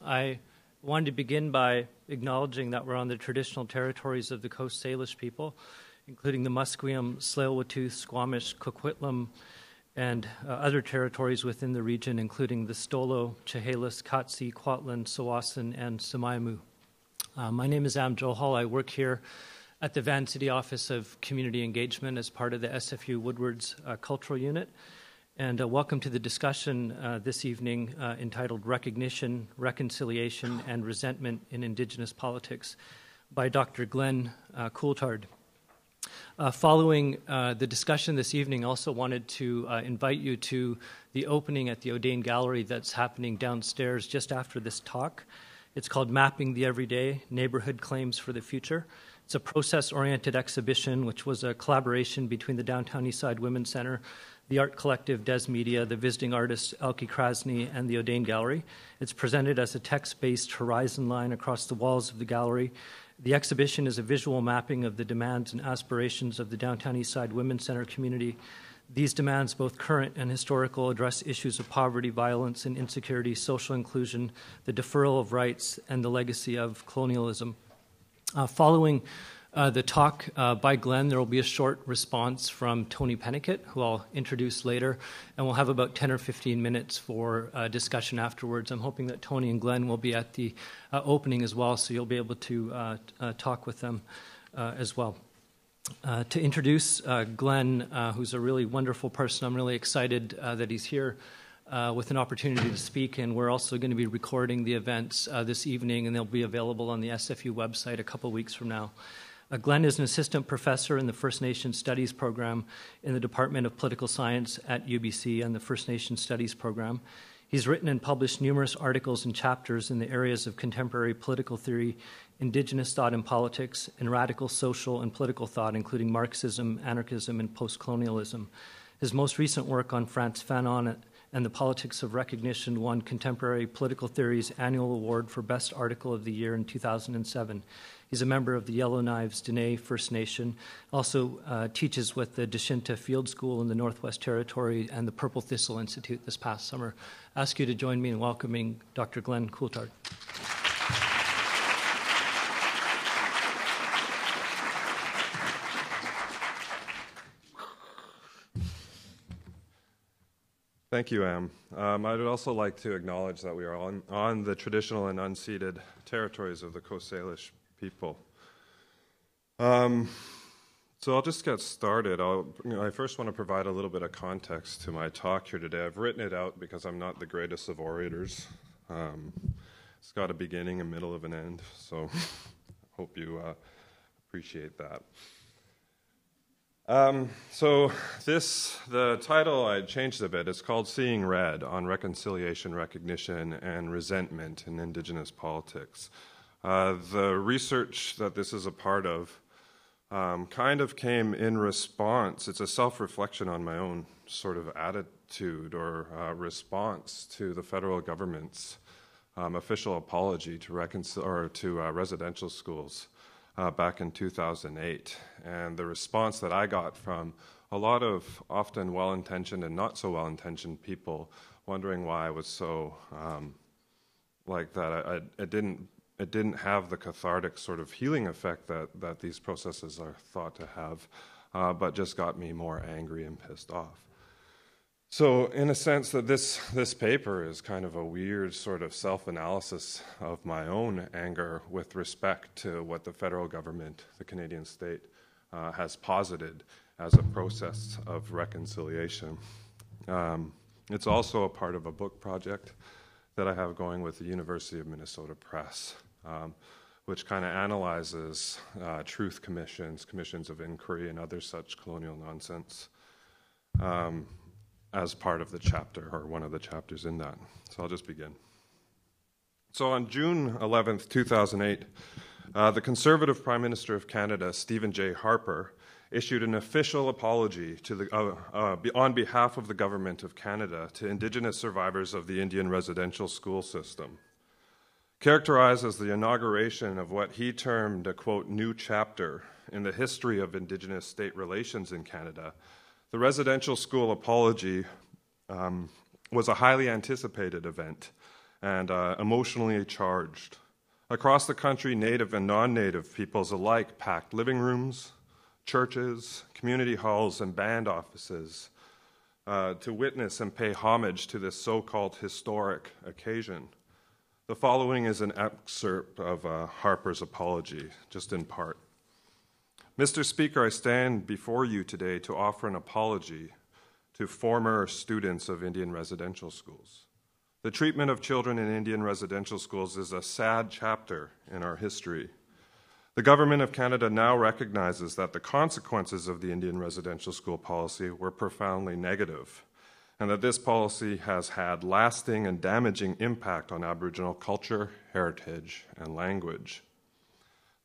I wanted to begin by acknowledging that we're on the traditional territories of the Coast Salish people, including the Musqueam, Tsleil-Waututh, Squamish, Coquitlam, and other territories within the region, including the Stolo, Chehalis, Katsi, Kwantlen, Tsawwassen, and Semiahmoo. My name is Am Johal. I work here at the Van City Office of Community Engagement as part of the SFU Woodward's Cultural Unit. And welcome to the discussion this evening entitled Recognition, Reconciliation, and Resentment in Indigenous Politics by Dr. Glen Coulthard. Following the discussion this evening, I also wanted to invite you to the opening at the Dene Gallery that's happening downstairs just after this talk. It's called Mapping the Everyday, Neighborhood Claims for the Future. It's a process-oriented exhibition, which was a collaboration between the Downtown Eastside Women's Center, the art collective Des Media, the visiting artist Elke Krasny, and the Dene Gallery. It's presented as a text-based horizon line across the walls of the gallery. The exhibition is a visual mapping of the demands and aspirations of the Downtown Eastside Women's Center community. These demands, both current and historical, address issues of poverty, violence, and insecurity, social inclusion, the deferral of rights, and the legacy of colonialism. Following the talk by Glen, there will be a short response from Tony Pennicott, who I'll introduce later, and we'll have about 10 or 15 minutes for discussion afterwards. I'm hoping that Tony and Glen will be at the opening as well, so you'll be able to talk with them as well. To introduce Glen, who's a really wonderful person, I'm really excited that he's here with an opportunity to speak, and we're also going to be recording the events this evening, and they'll be available on the SFU website a couple weeks from now. Glen is an assistant professor in the First Nations Studies program in the Department of Political Science at UBC and the First Nations Studies program. He's written and published numerous articles and chapters in the areas of contemporary political theory, Indigenous thought and politics, and radical social and political thought, including Marxism, anarchism, and post-colonialism. His most recent work on Frantz Fanon and the Politics of Recognition won Contemporary Political Theory's annual award for Best Article of the Year in 2007. He's a member of the Yellowknife Dene First Nation, also teaches with the Deshinta Field School in the Northwest Territory and the Purple Thistle Institute this past summer. I ask you to join me in welcoming Dr. Glen Coulthard. Thank you, Am. I'd also like to acknowledge that we are on the traditional and unceded territories of the Coast Salish people. So I'll just get started. I first want to provide a little bit of context to my talk here today. I've written it out because I'm not the greatest of orators. It's got a beginning, a middle, of an end, so I hope you appreciate that. The title I changed a bit. It's called Seeing Red on Reconciliation, Recognition, and Resentment in Indigenous Politics. The research that this is a part of kind of came in response. It's a self-reflection on my own sort of attitude or response to the federal government's official apology to residential schools back in 2008. And the response that I got from a lot of often well-intentioned and not so well-intentioned people wondering why I was so like that. It didn't have the cathartic sort of healing effect that these processes are thought to have, but just got me more angry and pissed off. So in a sense that this paper is kind of a weird sort of self-analysis of my own anger with respect to what the federal government, the Canadian state, has posited as a process of reconciliation. It's also a part of a book project that I have going with the University of Minnesota Press, which kind of analyzes truth commissions, commissions of inquiry, and other such colonial nonsense as part of the chapter, or one of the chapters in that. So I'll just begin. So on June 11th, 2008, the Conservative Prime Minister of Canada, Stephen J. Harper, issued an official apology on behalf of the Government of Canada to Indigenous survivors of the Indian residential school system. Characterized as the inauguration of what he termed a, quote, new chapter in the history of Indigenous state relations in Canada, the residential school apology was a highly anticipated event and emotionally charged. Across the country, Native and non-Native peoples alike packed living rooms, churches, community halls, and band offices to witness and pay homage to this so-called historic occasion. The following is an excerpt of Harper's apology, just in part. Mr. Speaker, I stand before you today to offer an apology to former students of Indian residential schools. The treatment of children in Indian residential schools is a sad chapter in our history. The Government of Canada now recognizes that the consequences of the Indian residential school policy were profoundly negative, and that this policy has had lasting and damaging impact on Aboriginal culture, heritage, and language.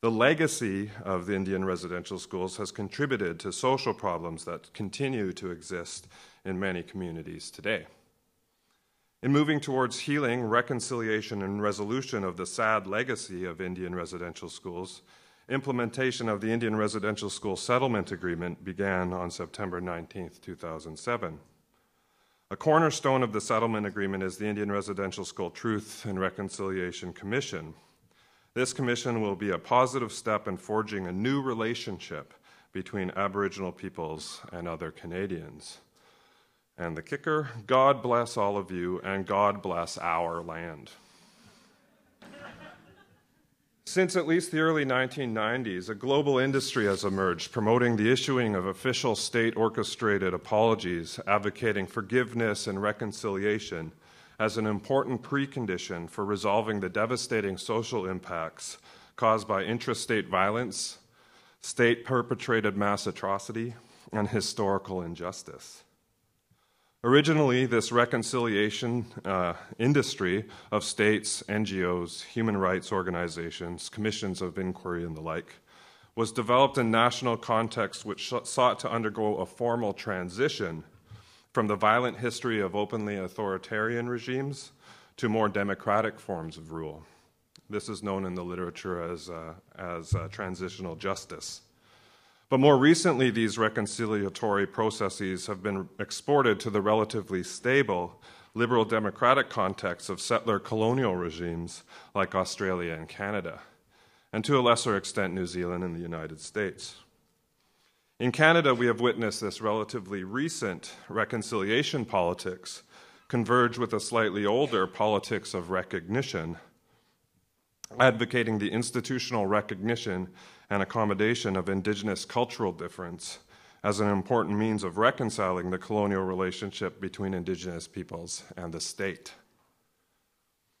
The legacy of the Indian residential schools has contributed to social problems that continue to exist in many communities today. In moving towards healing, reconciliation, and resolution of the sad legacy of Indian residential schools, implementation of the Indian Residential School Settlement Agreement began on September 19, 2007. A cornerstone of the settlement agreement is the Indian Residential School Truth and Reconciliation Commission. This commission will be a positive step in forging a new relationship between Aboriginal peoples and other Canadians. And the kicker, God bless all of you, and God bless our land. Since at least the early 1990s, a global industry has emerged promoting the issuing of official state-orchestrated apologies, advocating forgiveness and reconciliation as an important precondition for resolving the devastating social impacts caused by intrastate violence, state-perpetrated mass atrocity, and historical injustice. Originally, this reconciliation industry of states, NGOs, human rights organizations, commissions of inquiry, and the like was developed in national context which sought to undergo a formal transition from the violent history of openly authoritarian regimes to more democratic forms of rule. This is known in the literature as transitional justice. But more recently, these reconciliatory processes have been exported to the relatively stable, liberal democratic context of settler colonial regimes like Australia and Canada, and to a lesser extent, New Zealand and the United States. In Canada, we have witnessed this relatively recent reconciliation politics converge with a slightly older politics of recognition, advocating the institutional recognition and accommodation of Indigenous cultural difference as an important means of reconciling the colonial relationship between Indigenous peoples and the state.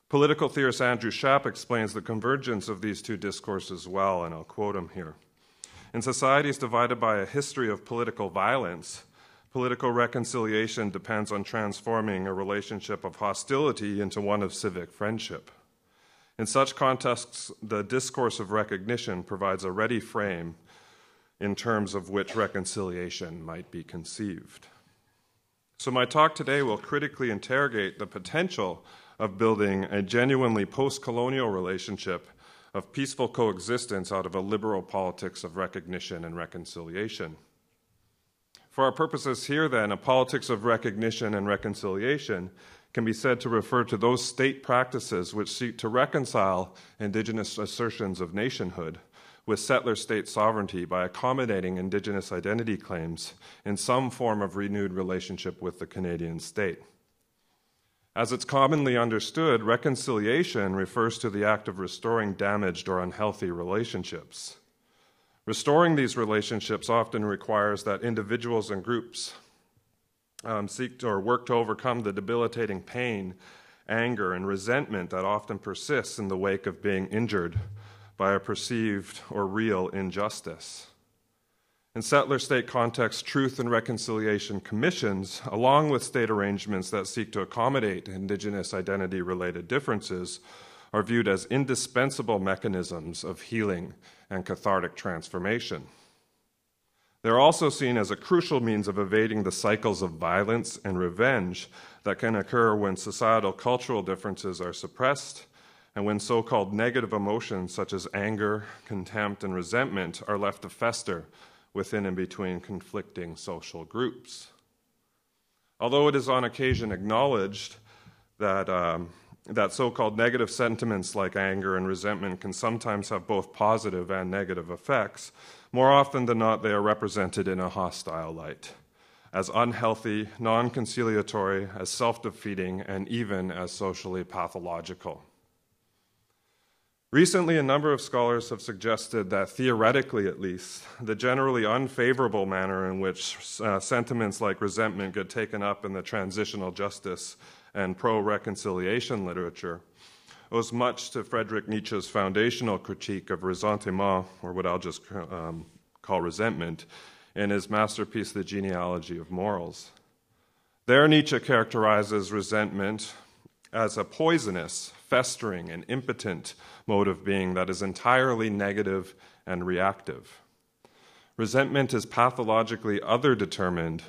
Political theorist Andrew Schaap explains the convergence of these two discourses well, and I'll quote him here. In societies divided by a history of political violence, political reconciliation depends on transforming a relationship of hostility into one of civic friendship. In such contexts, the discourse of recognition provides a ready frame in terms of which reconciliation might be conceived. So my talk today will critically interrogate the potential of building a genuinely post-colonial relationship of peaceful coexistence out of a liberal politics of recognition and reconciliation. For our purposes here, then, a politics of recognition and reconciliation can be said to refer to those state practices which seek to reconcile Indigenous assertions of nationhood with settler state sovereignty by accommodating Indigenous identity claims in some form of renewed relationship with the Canadian state. As it's commonly understood, reconciliation refers to the act of restoring damaged or unhealthy relationships. Restoring these relationships often requires that individuals and groups seek or work to overcome the debilitating pain, anger, and resentment that often persists in the wake of being injured by a perceived or real injustice. In settler state contexts, truth and reconciliation commissions, along with state arrangements that seek to accommodate Indigenous identity-related differences, are viewed as indispensable mechanisms of healing and cathartic transformation. They're also seen as a crucial means of evading the cycles of violence and revenge that can occur when societal cultural differences are suppressed and when so-called negative emotions such as anger, contempt, and resentment are left to fester within and between conflicting social groups. Although it is on occasion acknowledged that that so-called negative sentiments like anger and resentment can sometimes have both positive and negative effects, more often than not they are represented in a hostile light, as unhealthy, non-conciliatory, as self-defeating, and even as socially pathological. Recently, a number of scholars have suggested that, theoretically at least, the generally unfavorable manner in which sentiments like resentment get taken up in the transitional justice and pro-reconciliation literature owes much to Friedrich Nietzsche's foundational critique of ressentiment, or what I'll just call resentment, in his masterpiece, The Genealogy of Morals. There, Nietzsche characterizes resentment as a poisonous, festering, and impotent mode of being that is entirely negative and reactive. Resentment is pathologically other-determined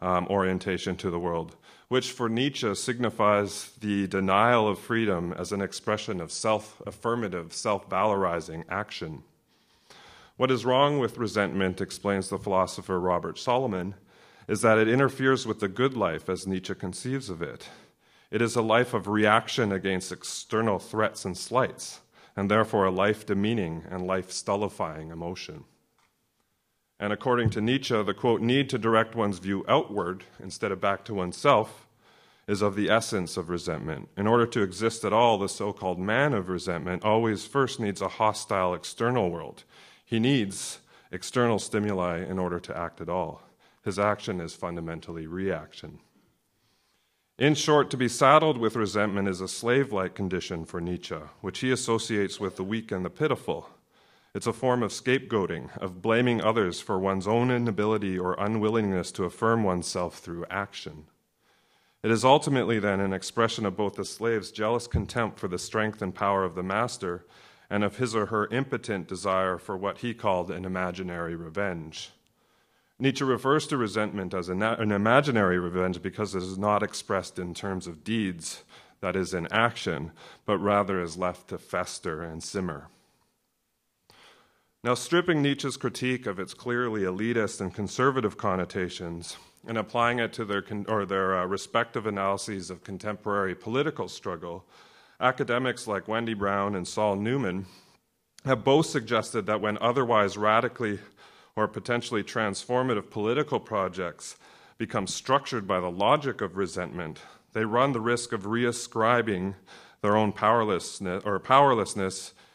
orientation to the world, which for Nietzsche signifies the denial of freedom as an expression of self-affirmative, self-valorizing action. What is wrong with resentment, explains the philosopher Robert Solomon, is that it interferes with the good life as Nietzsche conceives of it. It is a life of reaction against external threats and slights, and therefore a life-demeaning and life-stultifying emotion. And according to Nietzsche, the, quote, need to direct one's view outward instead of back to oneself is of the essence of resentment. In order to exist at all, the so-called man of resentment always first needs a hostile external world. He needs external stimuli in order to act at all. His action is fundamentally reaction. In short, to be saddled with resentment is a slave-like condition for Nietzsche, which he associates with the weak and the pitiful. It's a form of scapegoating, of blaming others for one's own inability or unwillingness to affirm oneself through action. It is ultimately then an expression of both the slave's jealous contempt for the strength and power of the master and of his or her impotent desire for what he called an imaginary revenge. Nietzsche refers to resentment as an imaginary revenge because it is not expressed in terms of deeds, that is, in action, but rather is left to fester and simmer. Now, stripping Nietzsche's critique of its clearly elitist and conservative connotations and applying it to their respective analyses of contemporary political struggle, academics like Wendy Brown and Saul Newman have both suggested that when otherwise radically or potentially transformative political projects become structured by the logic of resentment, they run the risk of reascribing their own powerlessness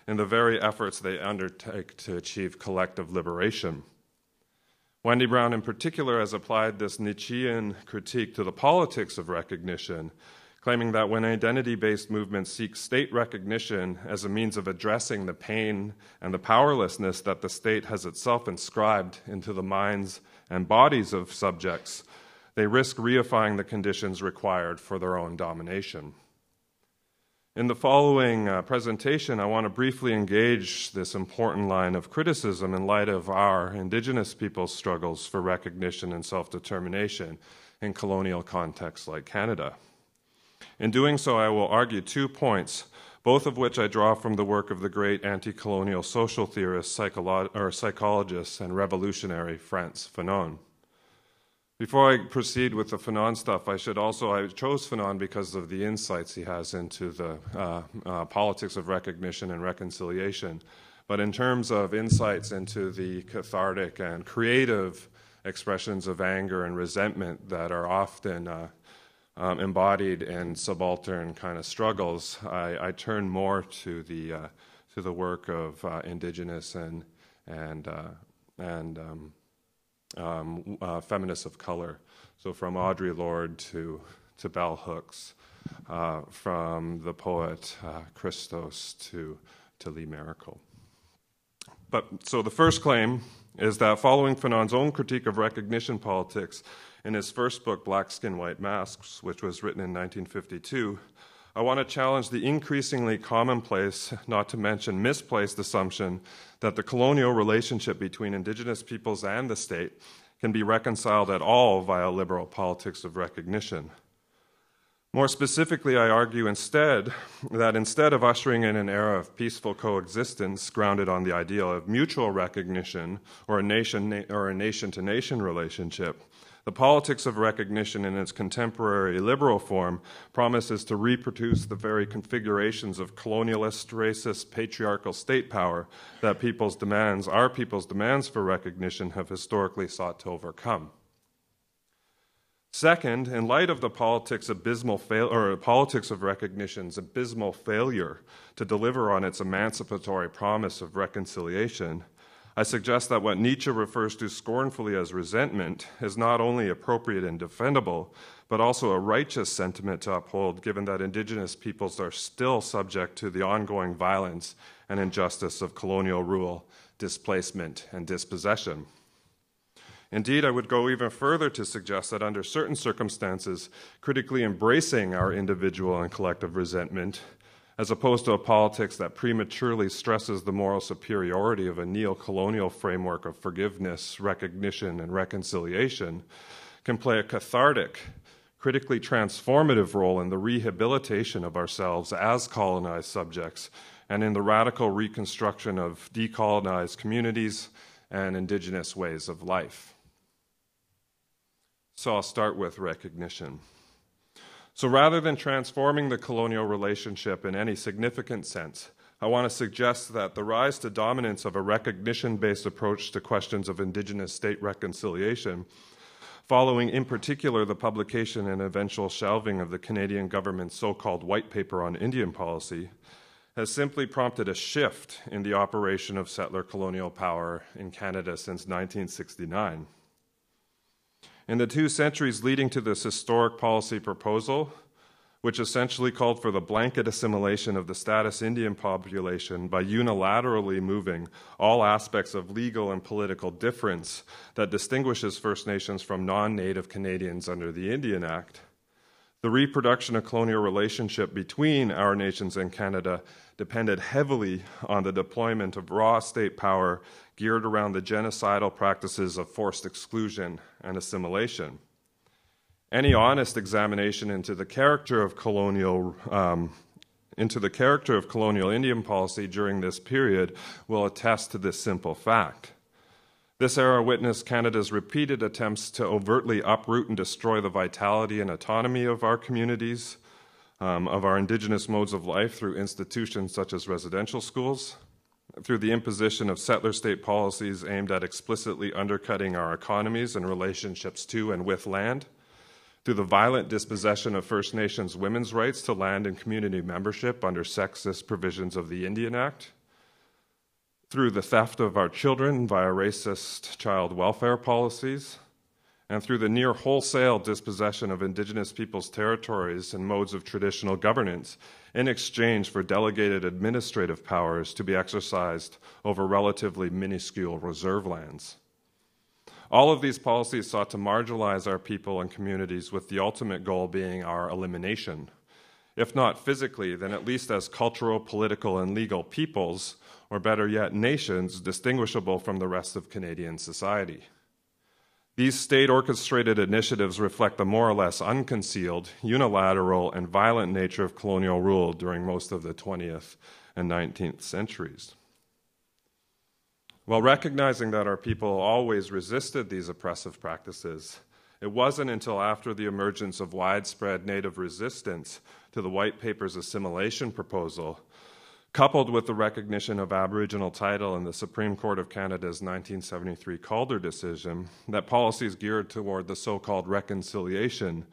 in the very efforts they undertake to achieve collective liberation. Wendy Brown in particular has applied this Nietzschean critique to the politics of recognition, claiming that when identity-based movements seek state recognition as a means of addressing the pain and the powerlessness that the state has itself inscribed into the minds and bodies of subjects, they risk reifying the conditions required for their own domination. In the following presentation, I want to briefly engage this important line of criticism in light of our Indigenous people's struggles for recognition and self-determination in colonial contexts like Canada. In doing so, I will argue 2 points, both of which I draw from the work of the great anti-colonial social theorist, psychologist, and revolutionary Frantz Fanon. Before I proceed with the Fanon stuff, I chose Fanon because of the insights he has into the politics of recognition and reconciliation. But in terms of insights into the cathartic and creative expressions of anger and resentment that are often embodied in subaltern kind of struggles, I turn more to the work of Indigenous and feminists of color. So from Audre Lorde to bell hooks, from the poet Christos to Lee Maracle. So the first claim is that following Fanon's own critique of recognition politics in his first book, Black Skin, White Masks, which was written in 1952, I want to challenge the increasingly commonplace, not to mention misplaced assumption that the colonial relationship between Indigenous peoples and the state can be reconciled at all via liberal politics of recognition. More specifically, I argue that instead of ushering in an era of peaceful coexistence grounded on the ideal of mutual recognition or a nation-to-nation relationship, The politics of recognition in its contemporary liberal form promises to reproduce the very configurations of colonialist, racist, patriarchal state power that our people's demands for recognition have historically sought to overcome. Second, in light of the politics of recognition's abysmal failure to deliver on its emancipatory promise of reconciliation, I suggest that what Nietzsche refers to scornfully as resentment is not only appropriate and defendable, but also a righteous sentiment to uphold, given that Indigenous peoples are still subject to the ongoing violence and injustice of colonial rule, displacement, and dispossession. Indeed, I would go even further to suggest that under certain circumstances, critically embracing our individual and collective resentment, as opposed to a politics that prematurely stresses the moral superiority of a neo-colonial framework of forgiveness, recognition, and reconciliation, can play a cathartic, critically transformative role in the rehabilitation of ourselves as colonized subjects and in the radical reconstruction of decolonized communities and Indigenous ways of life. So I'll start with recognition. So rather than transforming the colonial relationship in any significant sense, I want to suggest that the rise to dominance of a recognition-based approach to questions of Indigenous state reconciliation, following in particular the publication and eventual shelving of the Canadian government's so-called white paper on Indian policy, has simply prompted a shift in the operation of settler colonial power in Canada since 1969. In the 2 centuries leading to this historic policy proposal, which essentially called for the blanket assimilation of the status Indian population by unilaterally moving all aspects of legal and political difference that distinguishes First Nations from non-Native Canadians under the Indian Act, the reproduction of colonial relationship between our nations and Canada depended heavily on the deployment of raw state power geared around the genocidal practices of forced exclusion and assimilation. Any honest examination into the character of colonial Indian policy during this period will attest to this simple fact. This era witnessed Canada's repeated attempts to overtly uproot and destroy the vitality and autonomy of our communities, of our Indigenous modes of life through institutions such as residential schools, through the imposition of settler state policies aimed at explicitly undercutting our economies and relationships to and with land, through the violent dispossession of First Nations women's rights to land and community membership under sexist provisions of the Indian Act, through the theft of our children via racist child welfare policies, and through the near wholesale dispossession of Indigenous peoples' territories and modes of traditional governance in exchange for delegated administrative powers to be exercised over relatively minuscule reserve lands. All of these policies sought to marginalize our people and communities with the ultimate goal being our elimination, if not physically, then at least as cultural, political, and legal peoples, or better yet, nations distinguishable from the rest of Canadian society. These state-orchestrated initiatives reflect the more or less unconcealed, unilateral, and violent nature of colonial rule during most of the 20th and 19th centuries. While recognizing that our people always resisted these oppressive practices, it wasn't until after the emergence of widespread Native resistance to the White Paper's assimilation proposal, coupled with the recognition of Aboriginal title in the Supreme Court of Canada's 1973 Calder decision, that policies geared toward the so-called reconciliation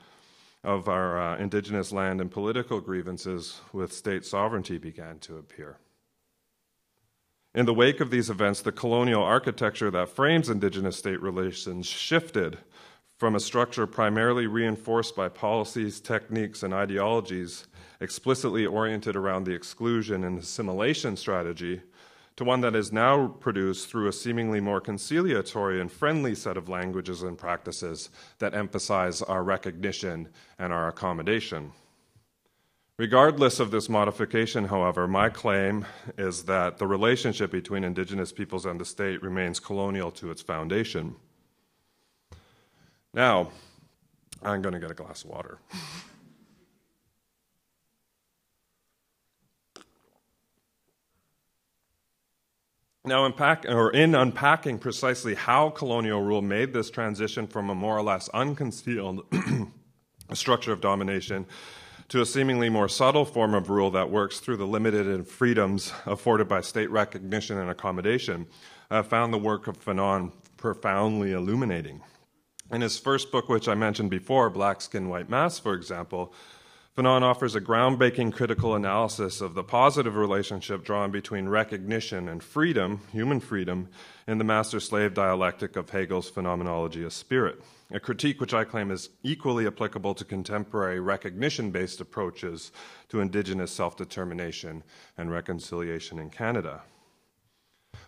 of our Indigenous land and political grievances with state sovereignty began to appear. In the wake of these events, the colonial architecture that frames Indigenous state relations shifted from a structure primarily reinforced by policies, techniques, and ideologies explicitly oriented around the exclusion and assimilation strategy to one that is now produced through a seemingly more conciliatory and friendly set of languages and practices that emphasize our recognition and our accommodation. Regardless of this modification, however, my claim is that the relationship between Indigenous peoples and the state remains colonial to its foundation. Now, I'm going to get a glass of water. Now, in unpacking precisely how colonial rule made this transition from a more or less unconcealed structure of domination to a seemingly more subtle form of rule that works through the limited freedoms afforded by state recognition and accommodation, I found the work of Fanon profoundly illuminating. In his first book, which I mentioned before, Black Skin, White Mask, for example, Fanon offers a groundbreaking critical analysis of the positive relationship drawn between recognition and freedom, human freedom, in the master-slave dialectic of Hegel's phenomenology of spirit, a critique which I claim is equally applicable to contemporary recognition-based approaches to Indigenous self-determination and reconciliation in Canada.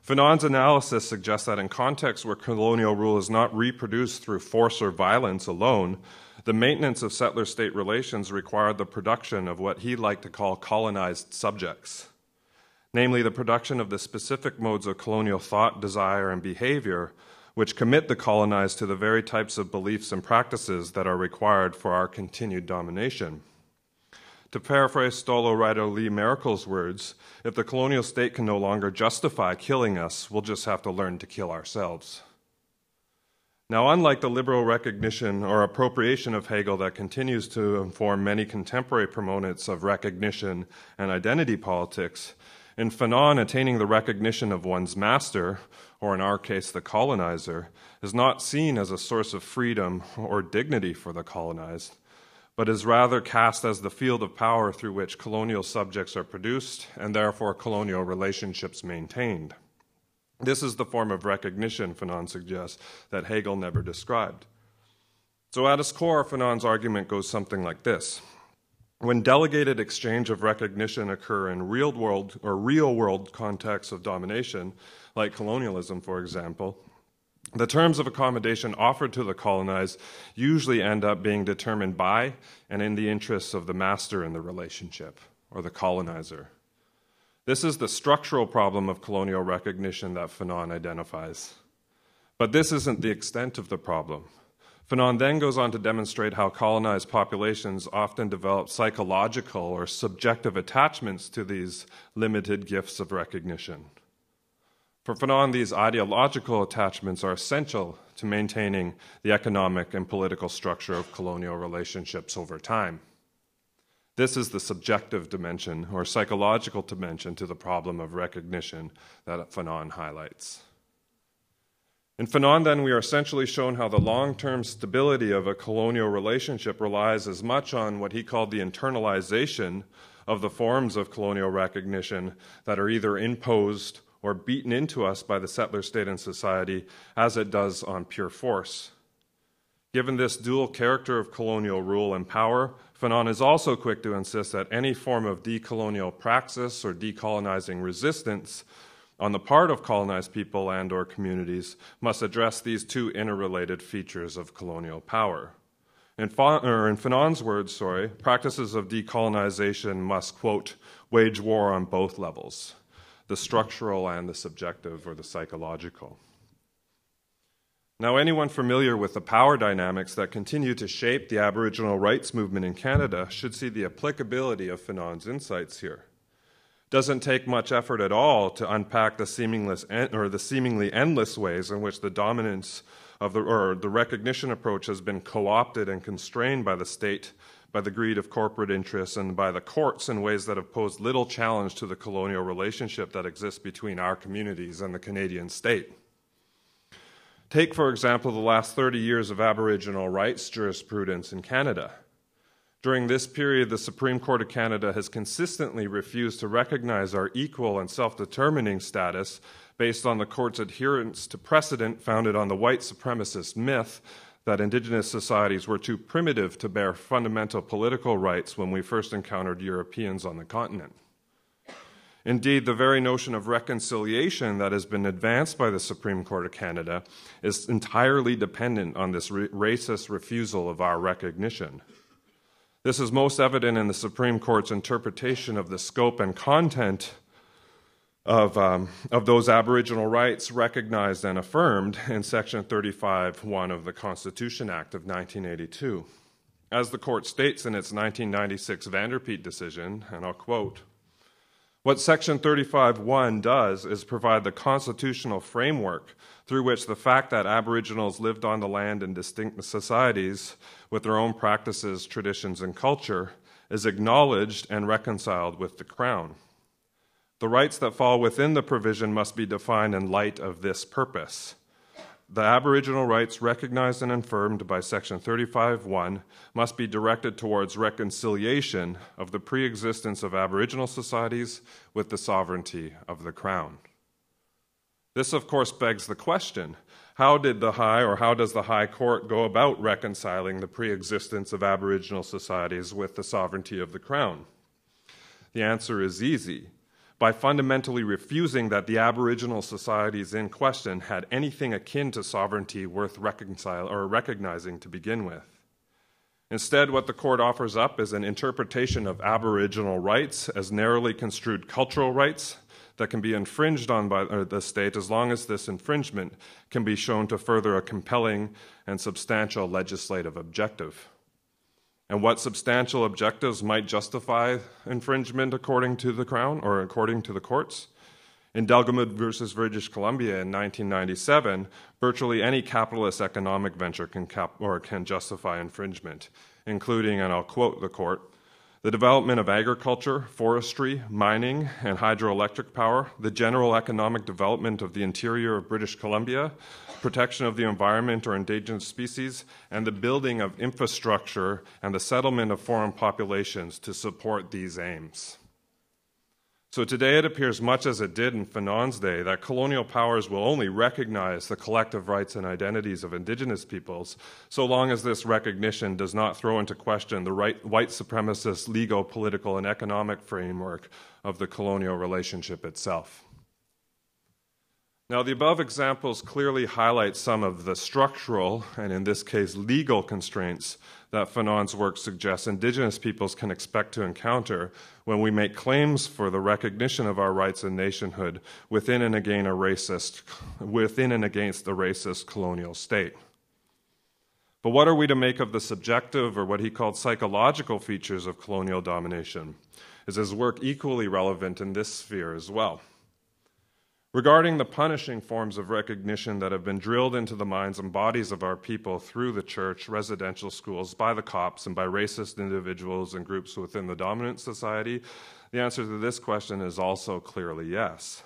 Fanon's analysis suggests that in contexts where colonial rule is not reproduced through force or violence alone, the maintenance of settler-state relations required the production of what he liked to call colonized subjects, namely the production of the specific modes of colonial thought, desire, and behavior which commit the colonized to the very types of beliefs and practices that are required for our continued domination. To paraphrase Stolo writer Lee Merkel's words, if the colonial state can no longer justify killing us, we'll just have to learn to kill ourselves. Now, unlike the liberal recognition or appropriation of Hegel that continues to inform many contemporary proponents of recognition and identity politics, in Fanon, attaining the recognition of one's master, or in our case, the colonizer, is not seen as a source of freedom or dignity for the colonized, but is rather cast as the field of power through which colonial subjects are produced and therefore colonial relationships maintained. This is the form of recognition, Fanon suggests, that Hegel never described. So at its core, Fanon's argument goes something like this. When delegated exchange of recognition occur in real-world contexts of domination, like colonialism, for example, the terms of accommodation offered to the colonized usually end up being determined by and in the interests of the master in the relationship, or the colonizer. This is the structural problem of colonial recognition that Fanon identifies. But this isn't the extent of the problem. Fanon then goes on to demonstrate how colonized populations often develop psychological or subjective attachments to these limited gifts of recognition. For Fanon, these ideological attachments are essential to maintaining the economic and political structure of colonial relationships over time. This is the subjective dimension or psychological dimension to the problem of recognition that Fanon highlights. In Fanon, then, we are essentially shown how the long-term stability of a colonial relationship relies as much on what he called the internalization of the forms of colonial recognition that are either imposed or beaten into us by the settler state and society as it does on pure force. Given this dual character of colonial rule and power, Fanon is also quick to insist that any form of decolonial praxis or decolonizing resistance on the part of colonized people and or communities must address these two interrelated features of colonial power. In Fanon's words, practices of decolonization must, quote, wage war on both levels, the structural and the subjective or the psychological. Now, anyone familiar with the power dynamics that continue to shape the Aboriginal rights movement in Canada should see the applicability of Fanon's insights here. It doesn't take much effort at all to unpack the seemingly endless ways in which the dominance of the recognition approach has been co-opted and constrained by the state, by the greed of corporate interests, and by the courts in ways that have posed little challenge to the colonial relationship that exists between our communities and the Canadian state. Take, for example, the last 30 years of Aboriginal rights jurisprudence in Canada. During this period, the Supreme Court of Canada has consistently refused to recognize our equal and self-determining status based on the court's adherence to precedent founded on the white supremacist myth that Indigenous societies were too primitive to bear fundamental political rights when we first encountered Europeans on the continent. Indeed, the very notion of reconciliation that has been advanced by the Supreme Court of Canada is entirely dependent on this racist refusal of our recognition. This is most evident in the Supreme Court's interpretation of the scope and content of those Aboriginal rights recognized and affirmed in Section 35(1) of the Constitution Act of 1982. As the court states in its 1996 Vanderpeet decision, and I'll quote, What Section 35(1) does is provide the constitutional framework through which the fact that Aboriginals lived on the land in distinct societies with their own practices, traditions, and culture is acknowledged and reconciled with the Crown. The rights that fall within the provision must be defined in light of this purpose. The Aboriginal rights recognized and affirmed by Section 35(1) must be directed towards reconciliation of the pre-existence of Aboriginal societies with the sovereignty of the Crown. This, of course, begs the question, how does the High Court go about reconciling the pre-existence of Aboriginal societies with the sovereignty of the Crown? The answer is easy. By fundamentally refusing that the Aboriginal societies in question had anything akin to sovereignty worth recognizing to begin with. Instead, what the court offers up is an interpretation of Aboriginal rights as narrowly construed cultural rights that can be infringed on by the state as long as this infringement can be shown to further a compelling and substantial legislative objective. And what substantial objectives might justify infringement according to the Crown or according to the courts? In Delgamud versus British Columbia in 1997, virtually any capitalist economic venture can justify infringement, including, and I'll quote the court, the development of agriculture, forestry, mining, and hydroelectric power, the general economic development of the interior of British Columbia, protection of the environment or endangered species, and the building of infrastructure and the settlement of foreign populations to support these aims. So today it appears much as it did in Fanon's day that colonial powers will only recognize the collective rights and identities of Indigenous peoples so long as this recognition does not throw into question the white supremacist legal, political, and economic framework of the colonial relationship itself. Now, the above examples clearly highlight some of the structural, and in this case legal, constraints that Fanon's work suggests Indigenous peoples can expect to encounter when we make claims for the recognition of our rights and nationhood within and against a racist colonial state. But what are we to make of the subjective, or what he called psychological, features of colonial domination? Is his work equally relevant in this sphere as well? Regarding the punishing forms of recognition that have been drilled into the minds and bodies of our people through the church, residential schools, by the cops, and by racist individuals and groups within the dominant society, the answer to this question is also clearly yes.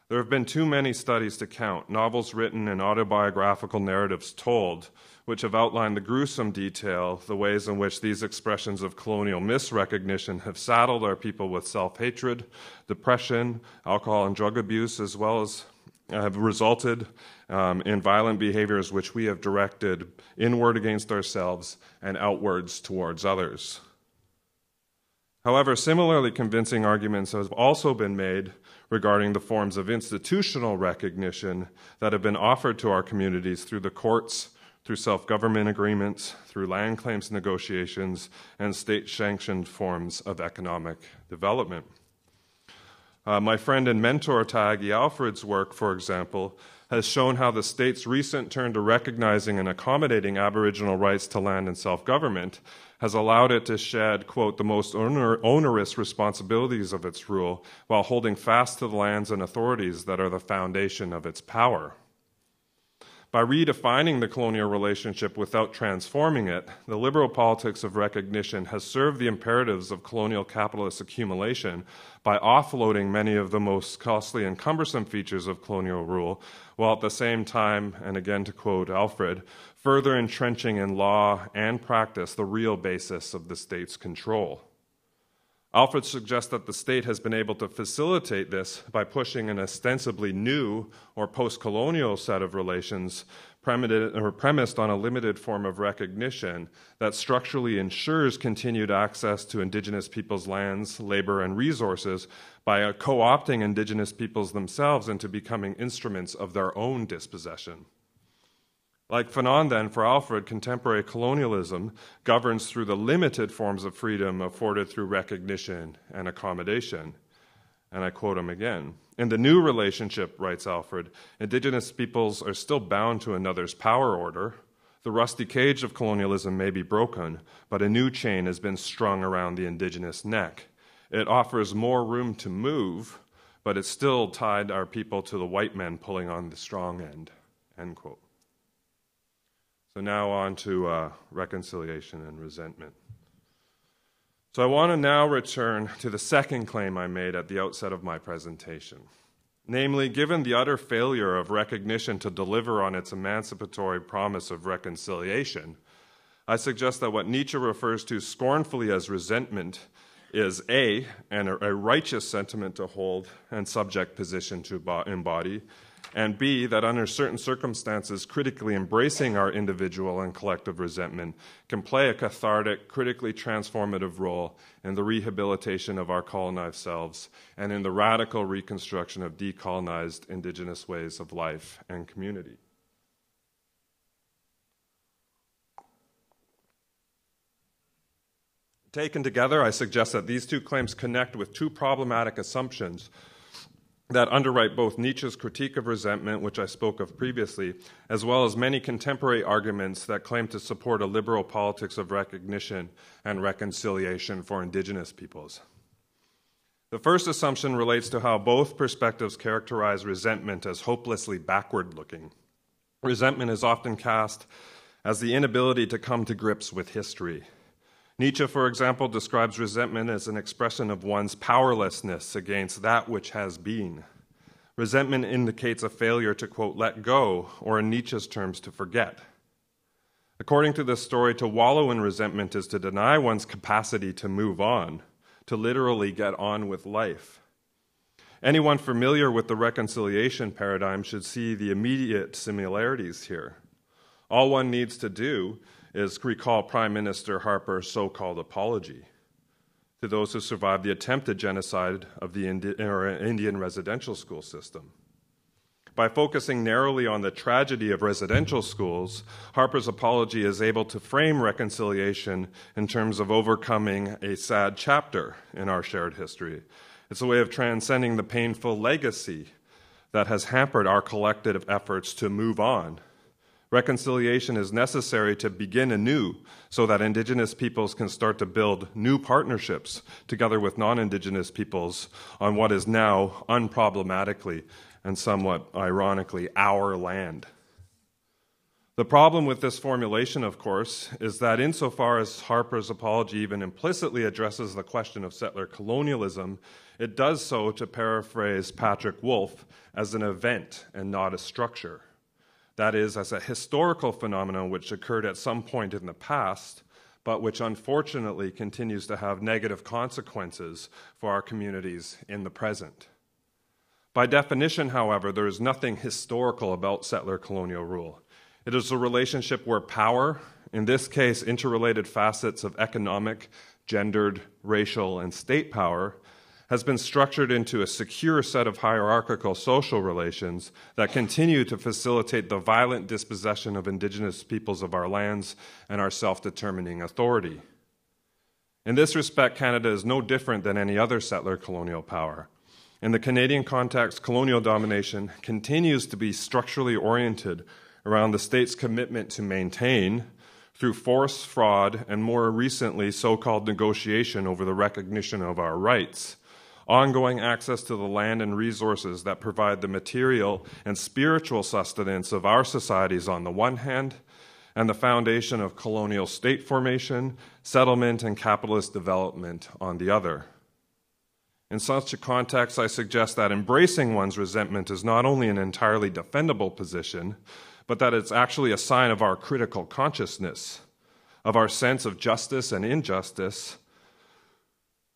There have been too many studies to count, novels written and autobiographical narratives told, which have outlined the gruesome detail, the ways in which these expressions of colonial misrecognition have saddled our people with self-hatred, depression, alcohol and drug abuse, as well as have resulted in violent behaviors which we have directed inward against ourselves and outwards towards others. However, similarly convincing arguments have also been made regarding the forms of institutional recognition that have been offered to our communities through the courts, through self-government agreements, through land claims negotiations, and state-sanctioned forms of economic development. My friend and mentor, Taagi Alfred's work, for example, has shown how the state's recent turn to recognizing and accommodating Aboriginal rights to land and self-government has allowed it to shed, quote, the most onerous responsibilities of its rule while holding fast to the lands and authorities that are the foundation of its power. By redefining the colonial relationship without transforming it, the liberal politics of recognition has served the imperatives of colonial capitalist accumulation by offloading many of the most costly and cumbersome features of colonial rule, while at the same time, and again to quote Alfred, further entrenching in law and practice the real basis of the state's control. Alfred suggests that the state has been able to facilitate this by pushing an ostensibly new or post-colonial set of relations premised on a limited form of recognition that structurally ensures continued access to Indigenous peoples' lands, labor, and resources by co-opting Indigenous peoples themselves into becoming instruments of their own dispossession. Like Fanon, then, for Alfred, contemporary colonialism governs through the limited forms of freedom afforded through recognition and accommodation. And I quote him again. In the new relationship, writes Alfred, Indigenous peoples are still bound to another's power order. The rusty cage of colonialism may be broken, but a new chain has been strung around the Indigenous neck. It offers more room to move, but it still tied our people to the white men pulling on the strong end, end quote. So now on to reconciliation and resentment. So I want to now return to the second claim I made at the outset of my presentation. Namely, given the utter failure of recognition to deliver on its emancipatory promise of reconciliation, I suggest that what Nietzsche refers to scornfully as resentment is A, a righteous sentiment to hold and subject position to embody, and B, that under certain circumstances, critically embracing our individual and collective resentment can play a cathartic, critically transformative role in the rehabilitation of our colonized selves and in the radical reconstruction of decolonized Indigenous ways of life and community. Taken together, I suggest that these two claims connect with two problematic assumptions that underwrite both Nietzsche's critique of resentment, which I spoke of previously, as well as many contemporary arguments that claim to support a liberal politics of recognition and reconciliation for Indigenous peoples. The first assumption relates to how both perspectives characterize resentment as hopelessly backward-looking. Resentment is often cast as the inability to come to grips with history. Nietzsche, for example, describes resentment as an expression of one's powerlessness against that which has been. Resentment indicates a failure to, quote, let go, or in Nietzsche's terms, to forget. According to this story, to wallow in resentment is to deny one's capacity to move on, to literally get on with life. Anyone familiar with the reconciliation paradigm should see the immediate similarities here. All one needs to do is recall Prime Minister Harper's so-called apology to those who survived the attempted genocide of the Indian residential school system. By focusing narrowly on the tragedy of residential schools, Harper's apology is able to frame reconciliation in terms of overcoming a sad chapter in our shared history. It's a way of transcending the painful legacy that has hampered our collective efforts to move on. Reconciliation is necessary to begin anew so that Indigenous peoples can start to build new partnerships together with non-Indigenous peoples on what is now unproblematically and somewhat ironically our land. The problem with this formulation, of course, is that insofar as Harper's apology even implicitly addresses the question of settler colonialism, it does so, to paraphrase Patrick Wolfe, as an event and not a structure. That is, as a historical phenomenon which occurred at some point in the past, but which unfortunately continues to have negative consequences for our communities in the present. By definition, however, there is nothing historical about settler colonial rule. It is a relationship where power, in this case interrelated facets of economic, gendered, racial, and state power, has been structured into a secure set of hierarchical social relations that continue to facilitate the violent dispossession of Indigenous peoples of our lands and our self-determining authority. In this respect, Canada is no different than any other settler colonial power. In the Canadian context, colonial domination continues to be structurally oriented around the state's commitment to maintain, through force, fraud, and more recently so-called negotiation over the recognition of our rights, ongoing access to the land and resources that provide the material and spiritual sustenance of our societies on the one hand, and the foundation of colonial state formation, settlement, and capitalist development on the other. In such a context, I suggest that embracing one's resentment is not only an entirely defendable position, but that it's actually a sign of our critical consciousness, of our sense of justice and injustice,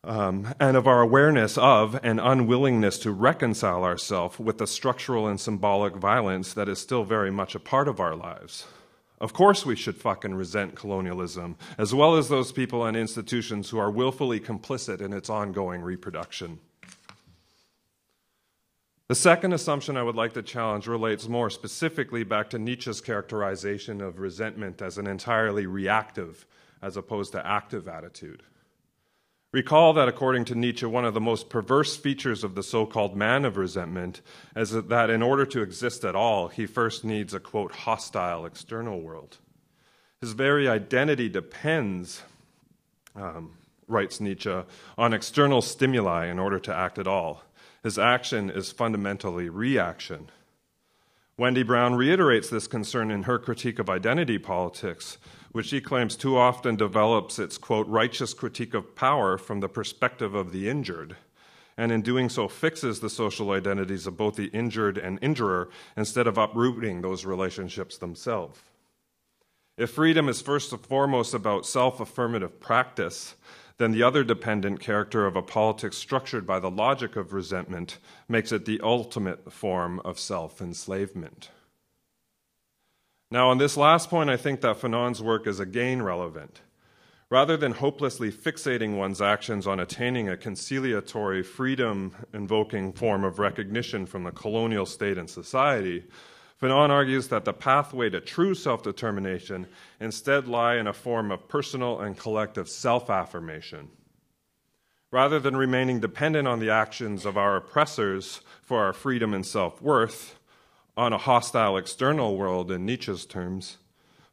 and of our awareness of and unwillingness to reconcile ourselves with the structural and symbolic violence that is still very much a part of our lives. Of course we should fucking resent colonialism, as well as those people and institutions who are willfully complicit in its ongoing reproduction. The second assumption I would like to challenge relates more specifically back to Nietzsche's characterization of resentment as an entirely reactive as opposed to active attitude. Recall that according to Nietzsche, one of the most perverse features of the so-called man of resentment is that in order to exist at all, he first needs a, quote, hostile external world. His very identity depends, writes Nietzsche, on external stimuli in order to act at all. His action is fundamentally reaction. Wendy Brown reiterates this concern in her critique of identity politics, which she claims too often develops its, quote, righteous critique of power from the perspective of the injured, and in doing so fixes the social identities of both the injured and injurer instead of uprooting those relationships themselves. If freedom is first and foremost about self-affirmative practice, then the other dependent character of a politics structured by the logic of resentment makes it the ultimate form of self-enslavement. Now, on this last point, I think that Fanon's work is again relevant. Rather than hopelessly fixating one's actions on attaining a conciliatory, freedom-invoking form of recognition from the colonial state and society, Fanon argues that the pathway to true self-determination instead lie in a form of personal and collective self-affirmation. Rather than remaining dependent on the actions of our oppressors for our freedom and self-worth, on a hostile external world in Nietzsche's terms,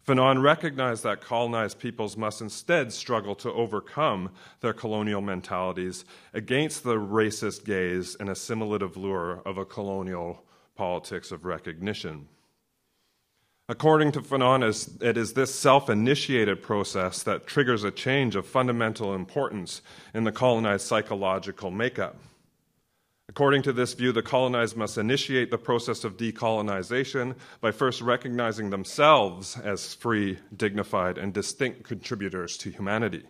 Fanon recognized that colonized peoples must instead struggle to overcome their colonial mentalities against the racist gaze and assimilative lure of a colonial politics of recognition. According to Fanon, it is this self-initiated process that triggers a change of fundamental importance in the colonized psychological makeup. According to this view, the colonized must initiate the process of decolonization by first recognizing themselves as free, dignified, and distinct contributors to humanity.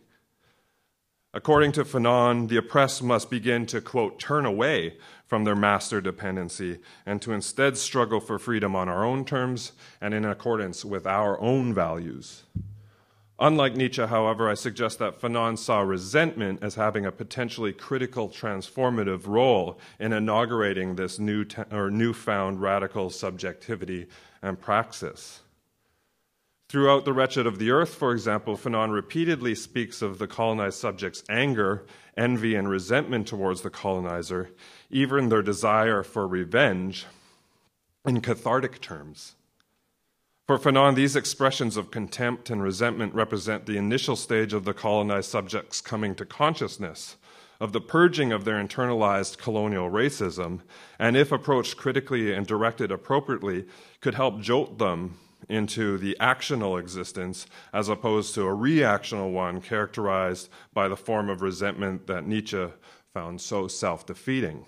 According to Fanon, the oppressed must begin to, quote, turn away from their master dependency and to instead struggle for freedom on our own terms and in accordance with our own values. Unlike Nietzsche, however, I suggest that Fanon saw resentment as having a potentially critical transformative role in inaugurating this newfound radical subjectivity and praxis. Throughout The Wretched of the Earth, for example, Fanon repeatedly speaks of the colonized subject's anger, envy, and resentment towards the colonizer, even their desire for revenge, in cathartic terms. For Fanon, these expressions of contempt and resentment represent the initial stage of the colonized subjects coming to consciousness, of the purging of their internalized colonial racism, and if approached critically and directed appropriately, could help jolt them into the actional existence as opposed to a reactional one characterized by the form of resentment that Nietzsche found so self-defeating.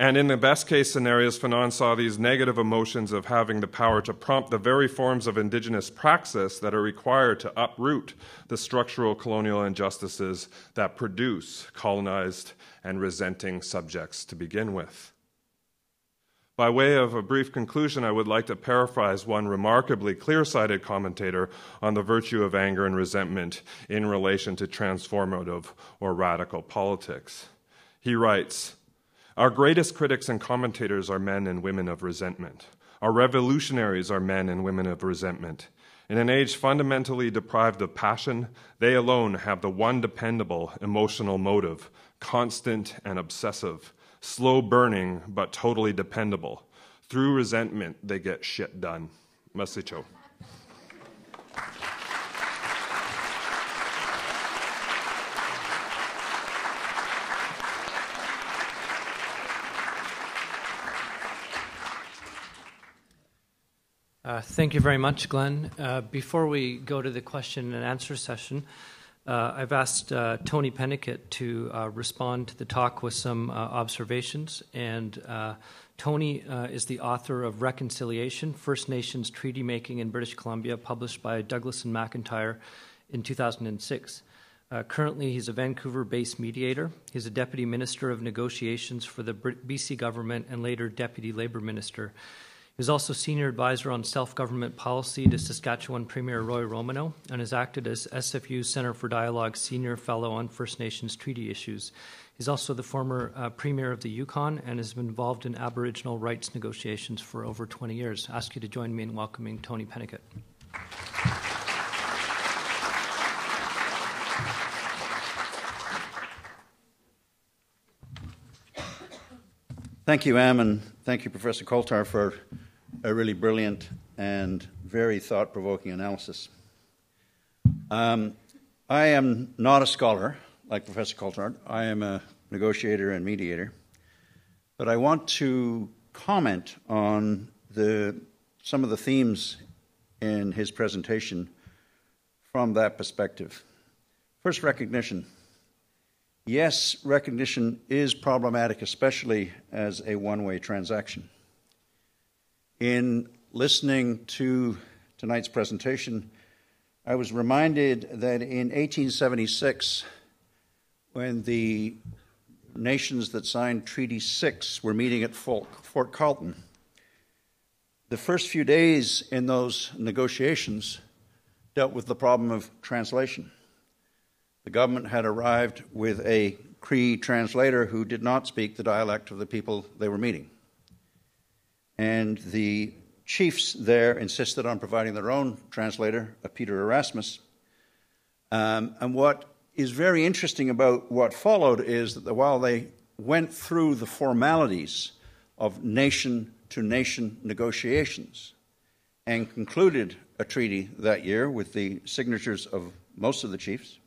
And in the best case scenarios, Fanon saw these negative emotions of having the power to prompt the very forms of indigenous praxis that are required to uproot the structural colonial injustices that produce colonized and resenting subjects to begin with. By way of a brief conclusion, I would like to paraphrase one remarkably clear-sighted commentator on the virtue of anger and resentment in relation to transformative or radical politics. He writes, "Our greatest critics and commentators are men and women of resentment. Our revolutionaries are men and women of resentment. In an age fundamentally deprived of passion, they alone have the one dependable emotional motive, constant and obsessive, slow burning but totally dependable. Through resentment, they get shit done." Masicho. Thank you very much, Glenn. Before we go to the question and answer session, I've asked Tony Pennicott to respond to the talk with some observations. And Tony is the author of Reconciliation, First Nations Treaty Making in British Columbia, published by Douglas and McIntyre in 2006. Currently, he's a Vancouver-based mediator. He's a Deputy Minister of Negotiations for the BC government and later Deputy Labour Minister. He was also Senior Advisor on Self-Government Policy to Saskatchewan Premier Roy Romano and has acted as SFU's Centre for Dialogue Senior Fellow on First Nations Treaty Issues. He's also the former Premier of the Yukon and has been involved in Aboriginal rights negotiations for over 20 years. I ask you to join me in welcoming Tony Pennicott. Thank you, Am, and thank you, Professor Coulthard, for a really brilliant and very thought-provoking analysis. I I am not a scholar like Professor Coulthard. I am a negotiator and mediator. But I want to comment on some of the themes in his presentation from that perspective. First, recognition. Yes, recognition is problematic, especially as a one-way transaction. In listening to tonight's presentation, I was reminded that in 1876, when the nations that signed Treaty 6 were meeting at Fort Carlton, the first few days in those negotiations dealt with the problem of translation. The government had arrived with a Cree translator who did not speak the dialect of the people they were meeting. And the chiefs there insisted on providing their own translator, Peter Erasmus. And what is very interesting about what followed is that while they went through the formalities of nation-to-nation negotiations and concluded a treaty that year with the signatures of most of the chiefs,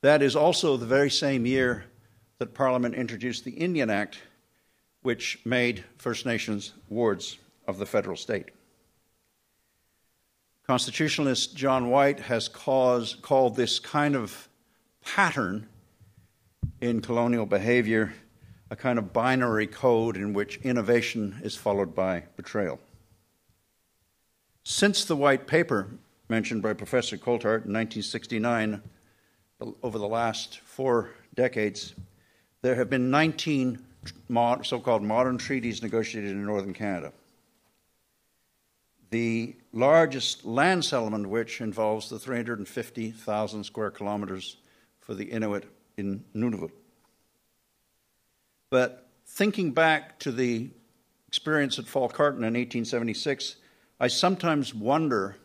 that is also the very same year that Parliament introduced the Indian Act, which made First Nations wards of the federal state. Constitutionalist John White has called this kind of pattern in colonial behavior a kind of binary code in which innovation is followed by betrayal. Since the white paper mentioned by Professor Coulthard in 1969, over the last 4 decades, there have been 19 so-called modern treaties negotiated in northern Canada. The largest land settlement of which involves the 350,000 square kilometers for the Inuit in Nunavut. But thinking back to the experience at Fort Carlton in 1876, I sometimes wonder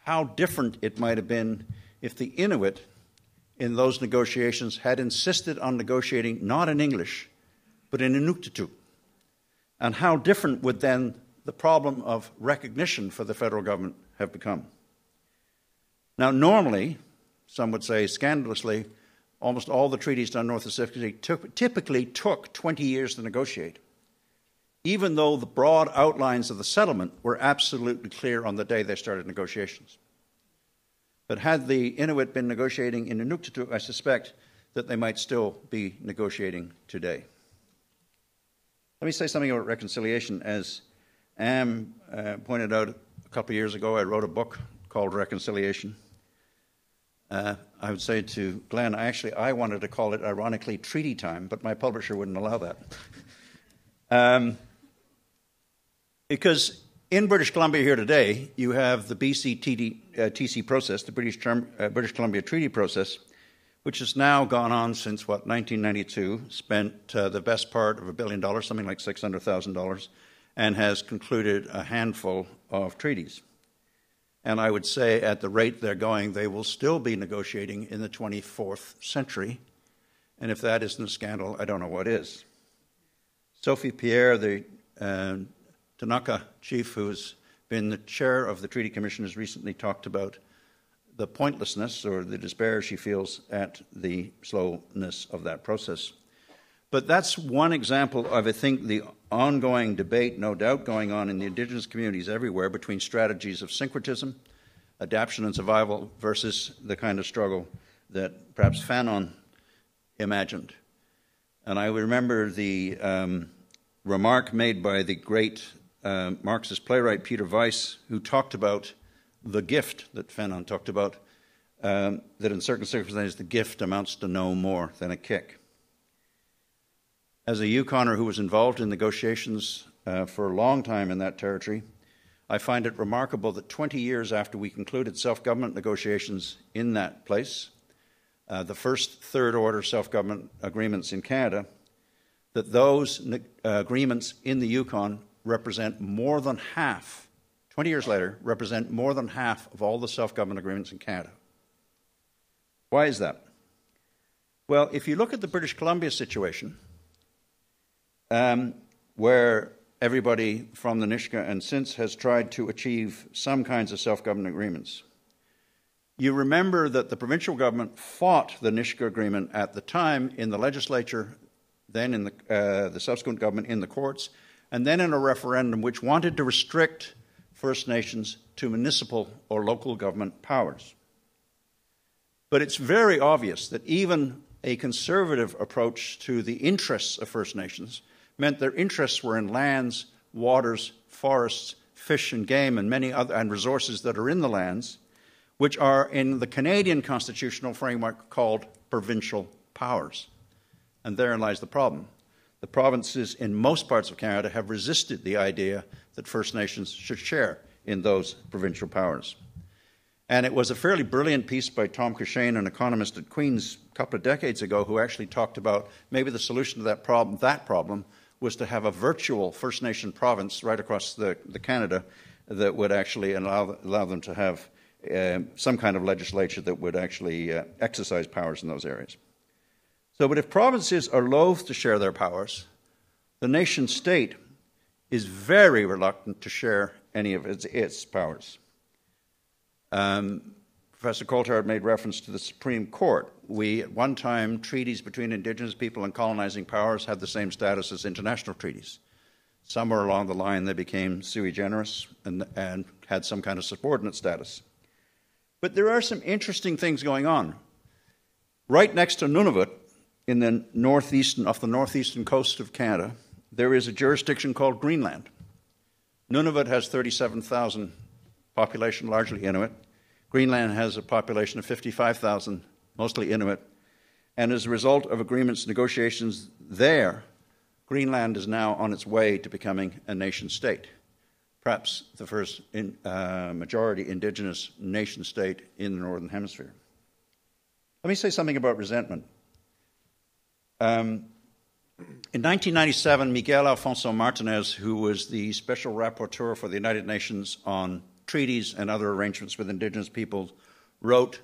how different it might have been if the Inuit in those negotiations had insisted on negotiating not in English, but in Inuktitut. And how different would then the problem of recognition for the federal government have become. Now, normally, some would say scandalously, almost all the treaties done north of Pacific typically took 20 years to negotiate, even though the broad outlines of the settlement were absolutely clear on the day they started negotiations. But had the Inuit been negotiating in Inuktitut, I suspect that they might still be negotiating today. Let me say something about reconciliation. As Am pointed out a couple of years ago, I wrote a book called Reconciliation. I would say to Glen, I wanted to call it, ironically, Treaty Time, but my publisher wouldn't allow that. Because in British Columbia here today, you have the BC-TC process, the British Columbia Treaty process, which has now gone on since, 1992, spent the best part of $1 billion, something like $600,000, and has concluded a handful of treaties. And I would say at the rate they're going, they will still be negotiating in the 24th century. And if that isn't a scandal, I don't know what is. Sophie Pierre, the Tanaka chief who has been the chair of the Treaty Commission, has recently talked about the pointlessness or the despair she feels at the slowness of that process. But that's one example of, I think, the ongoing debate, no doubt, going on in the Indigenous communities everywhere between strategies of syncretism, adaptation and survival versus the kind of struggle that perhaps Fanon imagined. And I remember the remark made by the great Marxist playwright Peter Weiss, who talked about the gift that Fanon talked about, that in certain circumstances the gift amounts to no more than a kick. As a Yukoner who was involved in negotiations for a long time in that territory, I find it remarkable that 20 years after we concluded self-government negotiations in that place, the first third-order self-government agreements in Canada, that those agreements in the Yukon represent more than half, 20 years later, represent more than half of all the self-government agreements in Canada. Why is that? Well, if you look at the British Columbia situation, where everybody from the Nisga'a and since has tried to achieve some kinds of self-government agreements, You remember that the provincial government fought the Nisga'a Agreement at the time in the legislature, then in the subsequent government in the courts, and then in a referendum which wanted to restrict First Nations to municipal or local government powers. But it's very obvious that even a conservative approach to the interests of First Nations meant their interests were in lands, waters, forests, fish and game, and many other and resources that are in the lands, which are in the Canadian constitutional framework called provincial powers. And therein lies the problem. The provinces in most parts of Canada have resisted the idea that First Nations should share in those provincial powers. And it was a fairly brilliant piece by Tom Cushane, an economist at Queen's a couple of decades ago, who actually talked about maybe the solution to that problem was to have a virtual First Nation province right across the Canada that would actually allow them to have some kind of legislature that would actually exercise powers in those areas. So, but if provinces are loath to share their powers, the nation state is very reluctant to share any of its powers. Professor Coulthard made reference to the Supreme Court. At one time, treaties between Indigenous people and colonizing powers had the same status as international treaties. Somewhere along the line, they became sui generis and had some kind of subordinate status. But there are some interesting things going on. Right next to Nunavut, in the off the northeastern coast of Canada, there is a jurisdiction called Greenland. Nunavut has 37,000 population, largely Inuit. Greenland has a population of 55,000, mostly Inuit. And as a result of agreements, negotiations there, Greenland is now on its way to becoming a nation state, perhaps the first majority Indigenous nation state in the Northern Hemisphere. Let me say something about resentment. In 1997, Miguel Alfonso Martinez, who was the Special Rapporteur for the United Nations on treaties and other arrangements with Indigenous peoples, wrote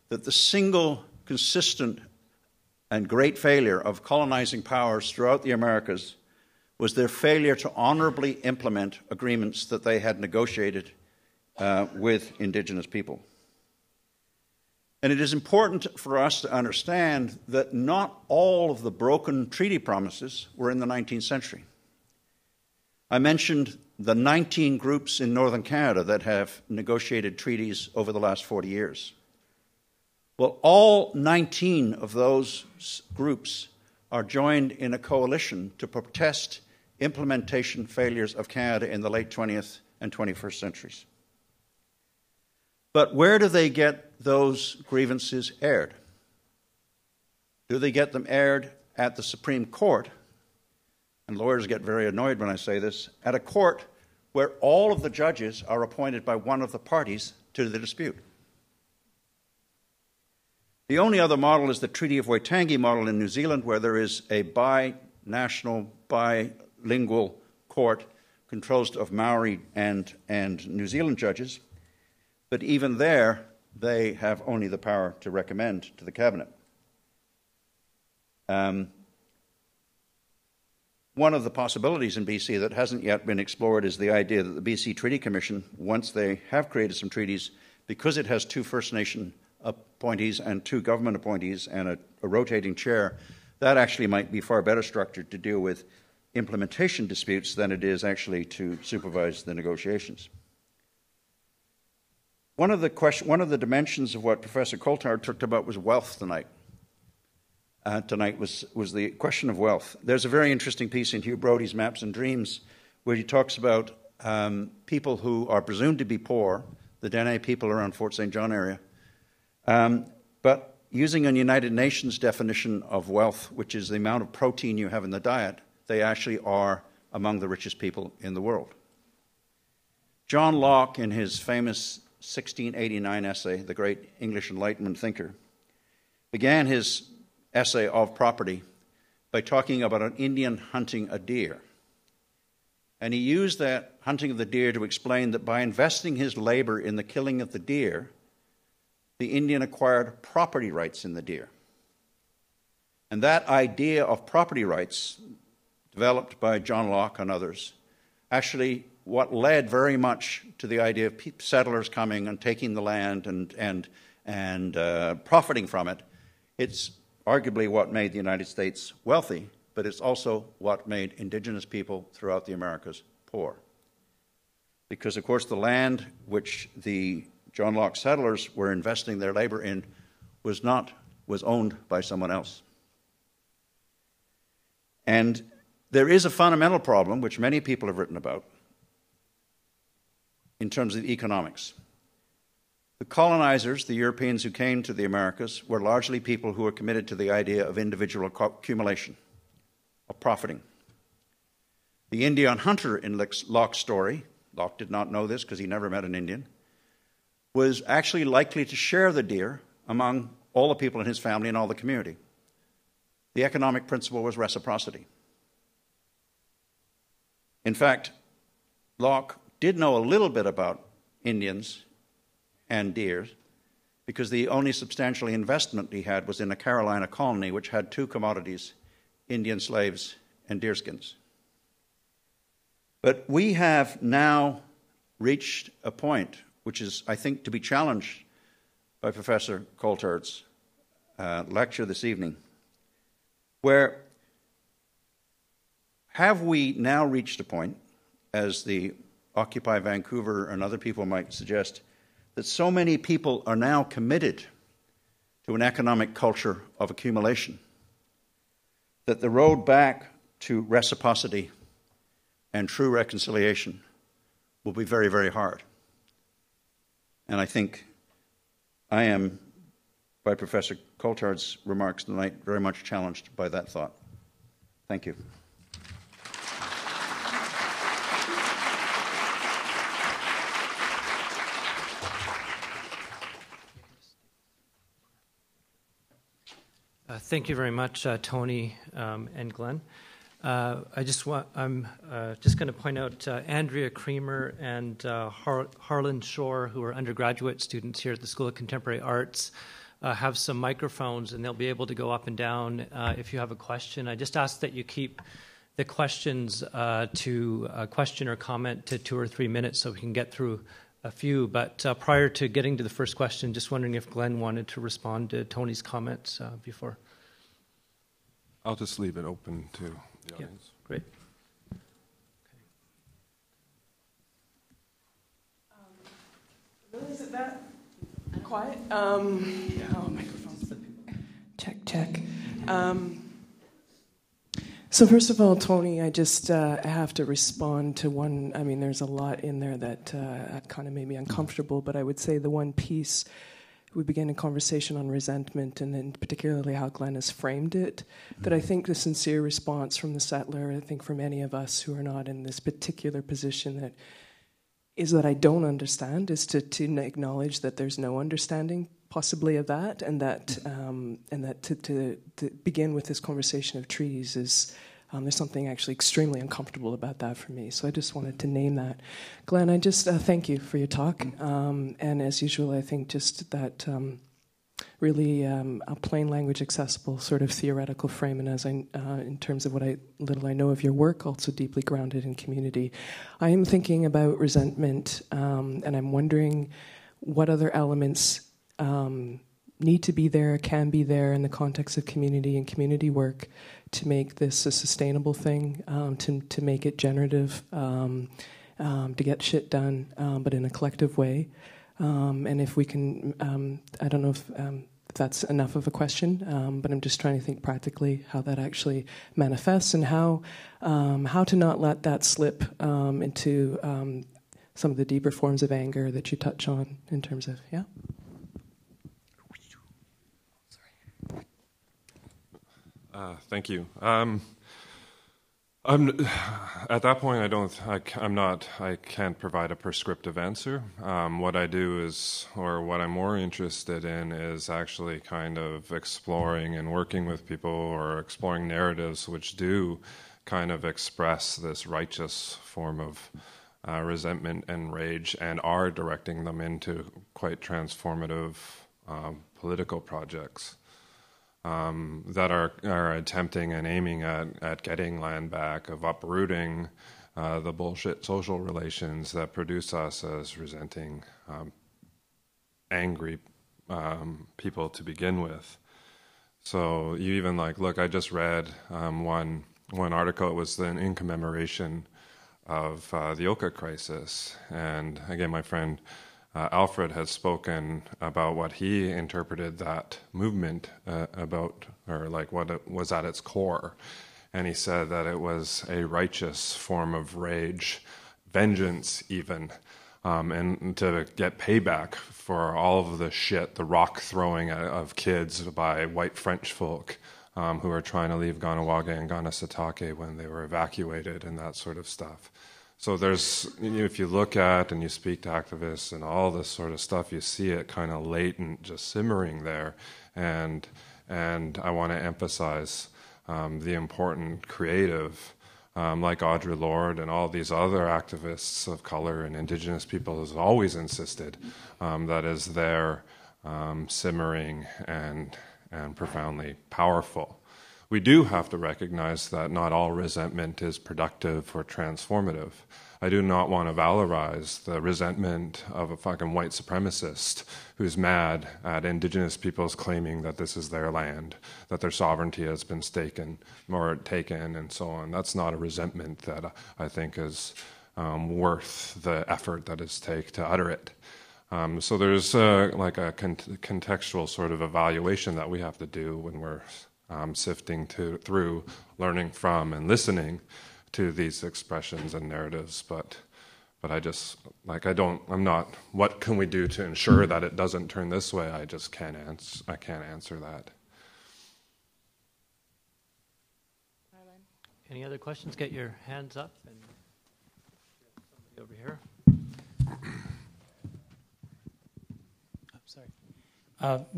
that the single consistent and great failure of colonizing powers throughout the Americas was their failure to honorably implement agreements that they had negotiated with Indigenous people. And it is important for us to understand that not all of the broken treaty promises were in the 19th century. I mentioned the 19 groups in northern Canada that have negotiated treaties over the last 40 years. Well, all 19 of those groups are joined in a coalition to protest implementation failures of Canada in the late 20th and 21st centuries. But where do they get those grievances aired? Do they get them aired at the Supreme Court? And lawyers get very annoyed when I say this, at a court where all of the judges are appointed by one of the parties to the dispute. The only other model is the Treaty of Waitangi model in New Zealand, where there is a bi-national, bilingual court composed of Maori and New Zealand judges. But even there, they have only the power to recommend to the cabinet. One of the possibilities in BC that hasn't yet been explored is the idea that the BC Treaty Commission, once they have created some treaties, because it has 2 First Nation appointees and 2 government appointees and a rotating chair, that actually might be far better structured to deal with implementation disputes than it is actually to supervise the negotiations. One of the dimensions of what Professor Coulthard talked about was wealth tonight. Tonight was the question of wealth. There's a very interesting piece in Hugh Brody's Maps and Dreams where he talks about people who are presumed to be poor, the Dene people around Fort St. John area, but using a United Nations definition of wealth, which is the amount of protein you have in the diet, they actually are among the richest people in the world. John Locke, in his famous 1689 essay, the great English Enlightenment thinker, began his essay of property by talking about an Indian hunting a deer. And he used that hunting of the deer to explain that by investing his labor in the killing of the deer, the Indian acquired property rights in the deer. And that idea of property rights, developed by John Locke and others, actually what led very much to the idea of settlers coming and taking the land and and profiting from it. It's arguably what made the United States wealthy, but it's also what made indigenous people throughout the Americas poor. Because, of course, the land which the John Locke settlers were investing their labor in was owned by someone else. And there is a fundamental problem, which many people have written about, in terms of economics. The colonizers, the Europeans who came to the Americas, were largely people who were committed to the idea of individual accumulation, of profiting. The Indian hunter in Locke's story, Locke did not know this because he never met an Indian, was actually likely to share the deer among all the people in his family and all the community. The economic principle was reciprocity. In fact, Locke did know a little bit about Indians and deer because the only substantial investment he had was in a Carolina colony which had two commodities, Indian slaves and deerskins. But we have now reached a point which is, I think, to be challenged by Professor Coulthard's lecture this evening, where have we now reached a point, as the Occupy Vancouver and other people might suggest, that so many people are now committed to an economic culture of accumulation that the road back to reciprocity and true reconciliation will be very, very hard. And I think I am, by Professor Coulthard's remarks tonight, very much challenged by that thought. Thank you. Thank you very much, Tony and Glenn. I'm just going to point out Andrea Creamer and Harlan Shore, who are undergraduate students here at the School of Contemporary Arts, have some microphones, and they'll be able to go up and down if you have a question. I just ask that you keep the questions to a question or comment to 2 or 3 minutes so we can get through a few. But prior to getting to the first question, just wondering if Glenn wanted to respond to Tony's comments before. I'll just leave it open to the audience. Yeah, great. Really, is it that quiet? Oh, microphones. Check. So first of all, Tony, I just have to respond to one. I mean, there's a lot in there that kind of made me uncomfortable, but I would say the one piece, we began a conversation on resentment, and then particularly how Glenn has framed it, that I think the sincere response from the settler, I think for many of us who are not in this particular position, that is that I don't understand, is to acknowledge that there's no understanding possibly of that, and that to begin with this conversation of trees is there's something actually extremely uncomfortable about that for me. So I just wanted to name that. Glenn, I just thank you for your talk, and as usual, I think just that really a plain language accessible sort of theoretical frame, and as in terms of what little I know of your work, also deeply grounded in community. I am thinking about resentment, and I'm wondering what other elements need to be there, can be there in the context of community and community work to make this a sustainable thing, to make it generative, to get shit done, but in a collective way. And if we can, I don't know if that's enough of a question, but I'm just trying to think practically how that actually manifests and how to not let that slip into some of the deeper forms of anger that you touch on in terms of, yeah? Thank you. I'm at that point. I can't provide a prescriptive answer. What I do is, or what I'm more interested in, is actually kind of exploring and working with people, or exploring narratives which do kind of express this righteous form of resentment and rage, and are directing them into quite transformative political projects. That are attempting and aiming at getting land back, of uprooting the bullshit social relations that produce us as resenting, angry people to begin with. So you even look, I just read one article. It was then in commemoration of the Oka crisis, and again, my friend Alfred has spoken about what he interpreted that movement about, or what it was at its core. And he said that it was a righteous form of rage, vengeance even, and to get payback for all of the shit, the rock throwing of kids by white French folk who were trying to leave Ganawage and Ganasatake when they were evacuated and that sort of stuff. So there's, if you look at and you speak to activists and all this sort of stuff, you see it kind of latent, just simmering there. And I want to emphasize the important creative, like Audre Lorde and all these other activists of color and Indigenous people has always insisted that is there, simmering and profoundly powerful. We do have to recognize that not all resentment is productive or transformative. I do not want to valorize the resentment of a fucking white supremacist who's mad at Indigenous peoples claiming that this is their land, that their sovereignty has been taken, and so on. That's not a resentment that I think is worth the effort that it takes to utter it. So there's a contextual sort of evaluation that we have to do when we're sifting through, learning from, and listening to these expressions and narratives. But I just, I'm not, what can we do to ensure that it doesn't turn this way? I just can't answer that. Any other questions? Get your hands up. And somebody over here.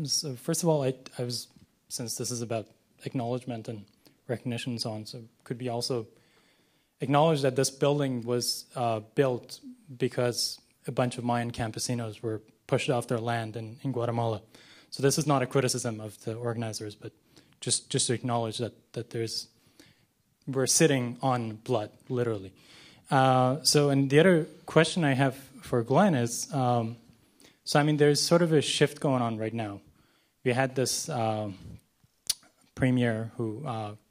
So first of all, I was, since this is about acknowledgement and recognition and so on, so could we also acknowledge that this building was built because a bunch of Mayan campesinos were pushed off their land in Guatemala. So this is not a criticism of the organizers, but just to acknowledge that we're sitting on blood, literally. And the other question I have for Glen is, there's sort of a shift going on right now. We had this premier who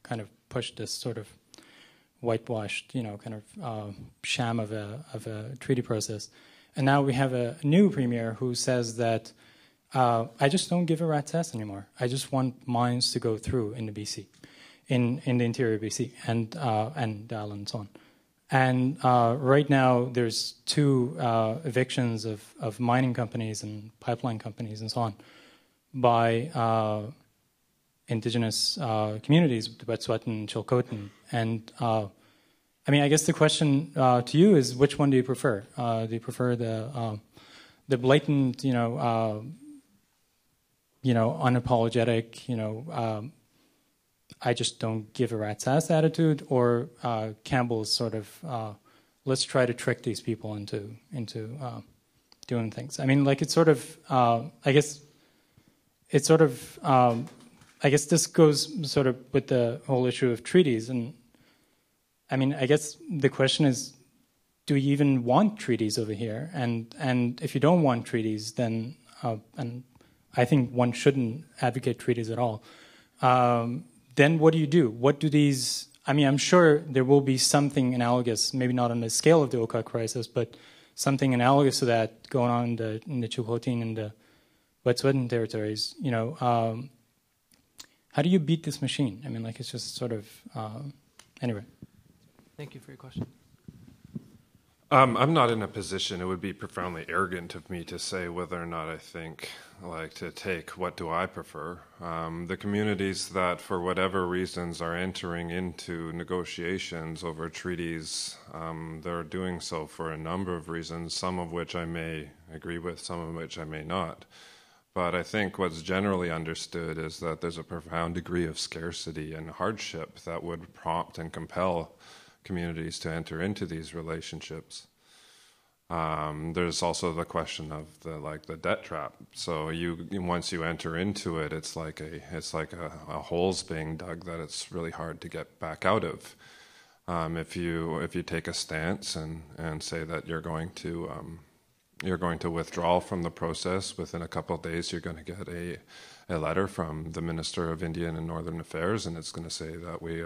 kind of pushed this sort of whitewashed, sham of a treaty process. And now we have a new premier who says that I just don't give a rat's ass anymore. I just want mines to go through in the BC, in the interior BC, and the island and so on. And right now there's 2 evictions of mining companies and pipeline companies and so on by Indigenous communities, the Wet'suwet'en and Chilcotin. And I guess the question to you is, which one do you prefer? Do you prefer the blatant, unapologetic, I just don't give a rat's ass attitude, or Campbell's sort of let's try to trick these people into doing things? It's sort of I guess this goes sort of with the whole issue of treaties. And I guess the question is, do you even want treaties over here? And if you don't want treaties, then, and I think one shouldn't advocate treaties at all, then what do you do? What do these, I'm sure there will be something analogous, maybe not on the scale of the Oka crisis, but something analogous to that going on in the Chilcotin and the Wet'suwet'en territories. How do you beat this machine? It's just sort of, anyway. Thank you for your question. I'm not in a position, it would be profoundly arrogant of me to say whether or not I think, to take what do I prefer. The communities that, for whatever reasons, are entering into negotiations over treaties, they're doing so for a number of reasons, some of which I may agree with, some of which I may not. But I think what's generally understood is that there's a profound degree of scarcity and hardship that would prompt and compel communities to enter into these relationships. There's also the question of the debt trap. So once you enter into it, it's like a hole's being dug that it's really hard to get back out of. If you take a stance and say that you're going to you're going to withdraw from the process. Within a couple of days, you're going to get a letter from the Minister of Indian and Northern Affairs, and it's going to say that we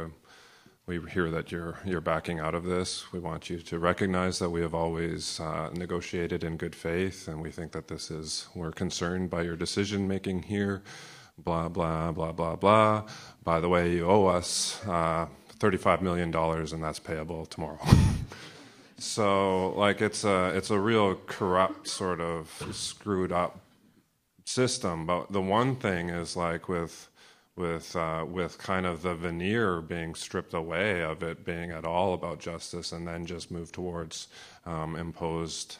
hear that you're backing out of this. We want you to recognize that we have always negotiated in good faith, and we think that we're concerned by your decision making here. Blah blah blah blah blah. By the way, you owe us $35 million, and that's payable tomorrow. So, like, it's a real corrupt, sort of screwed up system. But the one thing is, like, with kind of the veneer being stripped away of it being at all about justice, and then just move towards imposed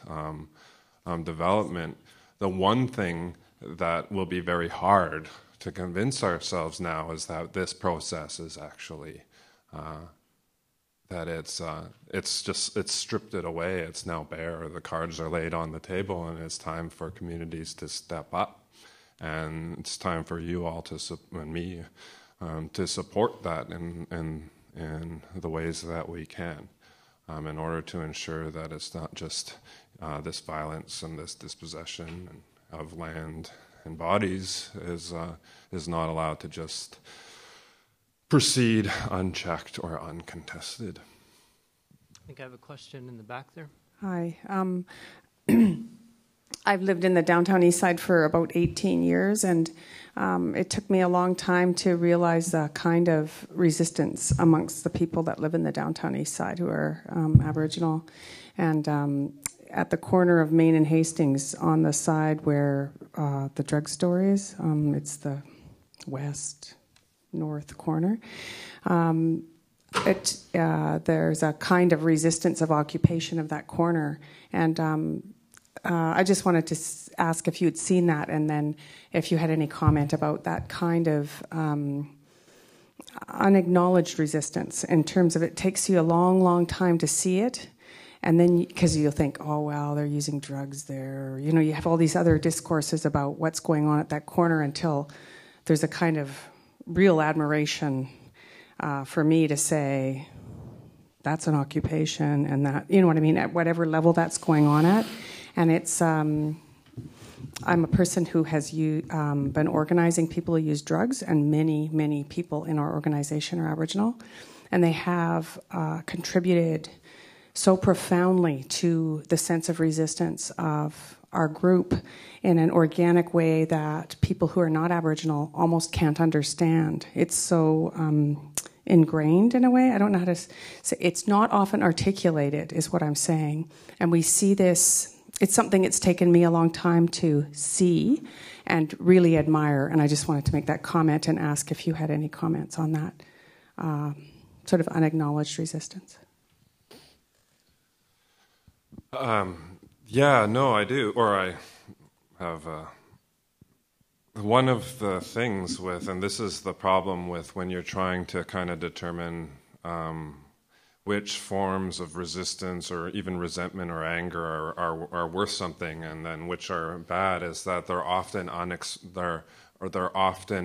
development. The one thing that will be very hard to convince ourselves now is that this process is actually that it's stripped it away. It's now bare. The cards are laid on the table, and it's time for communities to step up, and it's time for you all and me to support that in the ways that we can, in order to ensure that it's not just this violence and this dispossession of land and bodies is not allowed to just proceed unchecked or uncontested. I think I have a question in the back there. Hi. I've lived in the downtown east side for about 18 years, and it took me a long time to realize the kind of resistance amongst the people that live in the downtown east side who are Aboriginal. And at the corner of Main and Hastings, on the side where the drugstore is, it's the north corner. There's a kind of resistance of occupation of that corner, and I just wanted to ask if you had seen that, and then if you had any comment about that kind of unacknowledged resistance, in terms of it takes you a long, long time to see it, and then because you'll think, oh well, they're using drugs there, you have all these other discourses about what's going on at that corner, until there's a kind of real admiration for me to say that's an occupation, and that, you know what I mean, at whatever level that's going on at. And it's I'm a person who has been organizing people who use drugs, and many people in our organization are Aboriginal, and they have contributed so profoundly to the sense of resistance of our group in an organic way that people who are not Aboriginal almost can't understand. It's so ingrained in a way. I don't know how to say. It's not often articulated, is what I'm saying. And we see this. It's something it's taken me a long time to see and really admire. And I just wanted to make that comment and ask if you had any comments on that sort of unacknowledged resistance. Yeah, no, I do. Or I have one of the things with, and this is the problem with when you're trying to kind of determine which forms of resistance or even resentment or anger are worth something, and then which are bad, is that they're often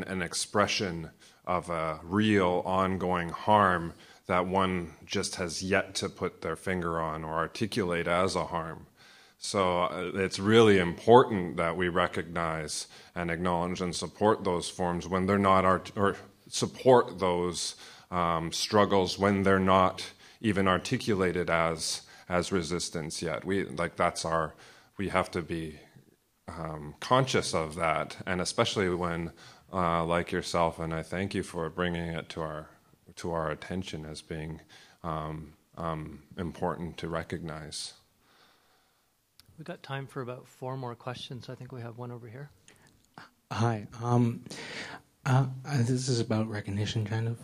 an expression of a real ongoing harm that one just has yet to put their finger on or articulate as a harm. So it's really important that we recognize and acknowledge and support those forms when they're not, or support those struggles when they're not even articulated as resistance yet. We have to be conscious of that, and especially when, like yourself, and I thank you for bringing it to our attention as being important to recognize. We've got time for about 4 more questions. I think we have one over here. Hi. This is about recognition, kind of.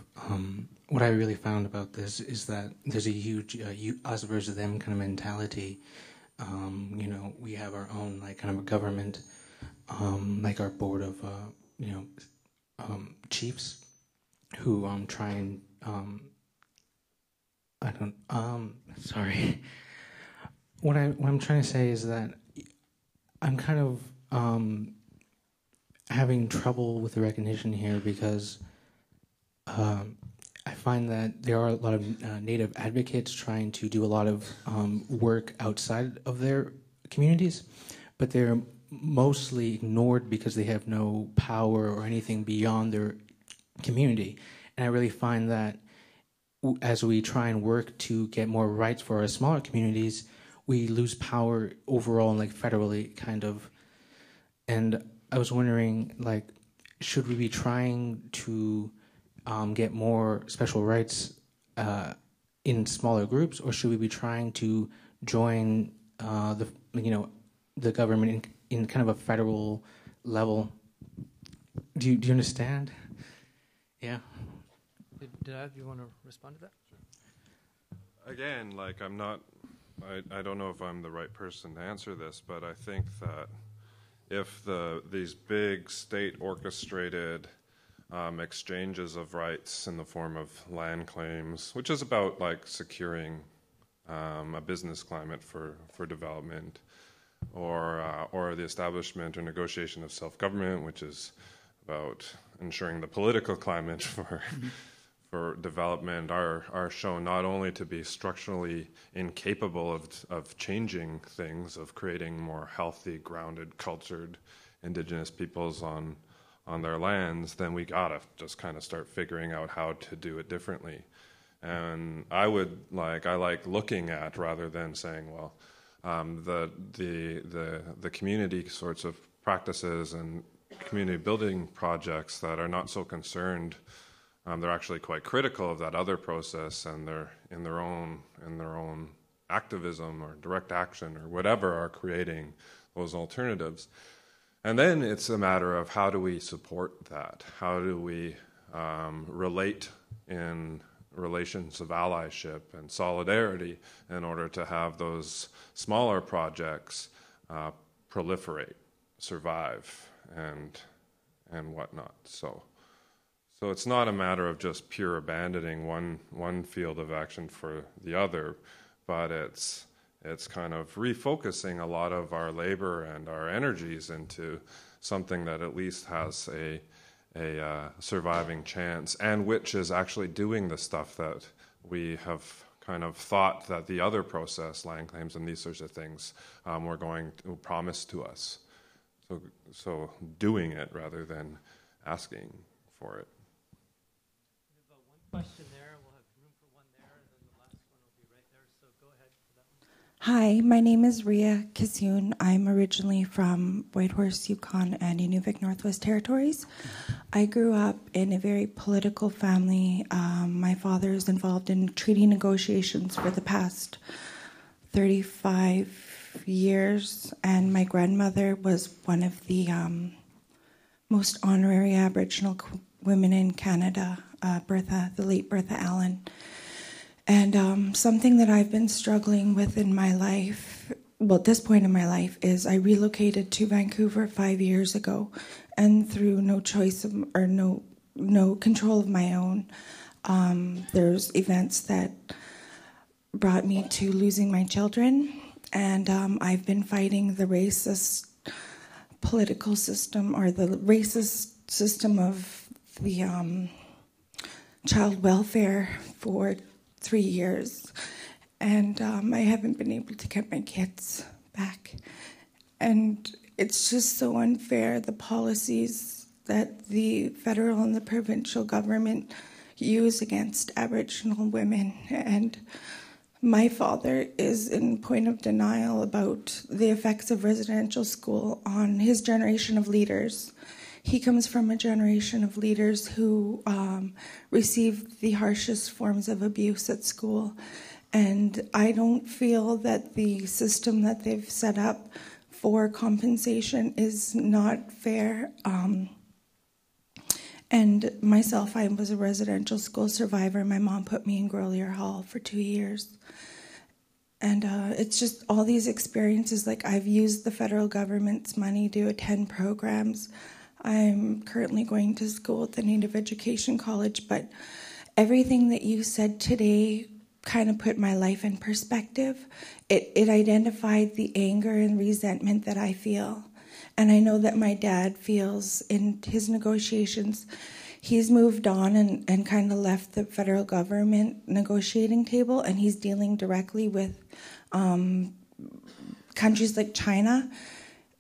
What I really found about this is that there's a huge us versus them kind of mentality. We have our own kind of a government, like our board of chiefs who try and sorry. What I'm trying to say is that I'm kind of having trouble with the recognition here, because I find that there are a lot of Native advocates trying to do a lot of work outside of their communities, but they're mostly ignored because they have no power or anything beyond their community. And I really find that as we try and work to get more rights for our smaller communities, we lose power overall, like federally, kind of. And I was wondering, like, should we be trying to get more special rights in smaller groups, or should we be trying to join the government in kind of a federal level? Do you understand? Yeah. Did I, do you want to respond to that? Sure. Again, like I don't know if I'm the right person to answer this, but I think that if these big state orchestrated exchanges of rights in the form of land claims, which is about like securing a business climate for development, or the establishment or negotiation of self-government, which is about ensuring the political climate for development, are shown not only to be structurally incapable of changing things, of creating more healthy, grounded, cultured indigenous peoples on their lands, then we gotta just kind of start figuring out how to do it differently. And I like looking at, rather than saying, well, the community sorts of practices and community building projects that are not so concerned. They're actually quite critical of that other process, and they're in their own activism or direct action or whatever are creating those alternatives. And then it's a matter of how do we support that? How do we relate in relations of allyship and solidarity in order to have those smaller projects proliferate, survive, and whatnot. So it's not a matter of just pure abandoning one field of action for the other, but it's kind of refocusing a lot of our labor and our energies into something that at least has a surviving chance, and which is actually doing the stuff that we have kind of thought that the other process, land claims and these sorts of things, were going to promise to us. So doing it rather than asking for it. We have one question there. We'll have room for one there, and then the last one will be right there. So go ahead for that one. Hi, my name is Ria Kissoon. I'm originally from Whitehorse, Yukon, and Inuvik Northwest Territories. I grew up in a very political family. My father is involved in treaty negotiations for the past 35 years, and my grandmother was one of the most honorary Aboriginal women in Canada, the late Bertha Allen. And something that I've been struggling with in my life, well, at this point in my life, is I relocated to Vancouver 5 years ago, and through no choice of, or no control of my own, there's events that brought me to losing my children, and I've been fighting the racist political system, or the racist system of the child welfare for 3 years, and I haven't been able to get my kids back. And it's just so unfair, the policies that the federal and the provincial government use against Aboriginal women. And my father is in point of denial about the effects of residential school on his generation of leaders. He comes from a generation of leaders who received the harshest forms of abuse at school. And I don't feel that the system that they've set up for compensation is not fair. And myself, I was a residential school survivor. My mom put me in Grolier Hall for 2 years. And it's just all these experiences. Like, I've used the federal government's money to attend programs. I'm currently going to school at the Native Education College, but everything that you said today kind of put my life in perspective. It identified the anger and resentment that I feel. And I know that my dad feels in his negotiations. He's moved on and kind of left the federal government negotiating table, and he's dealing directly with countries like China,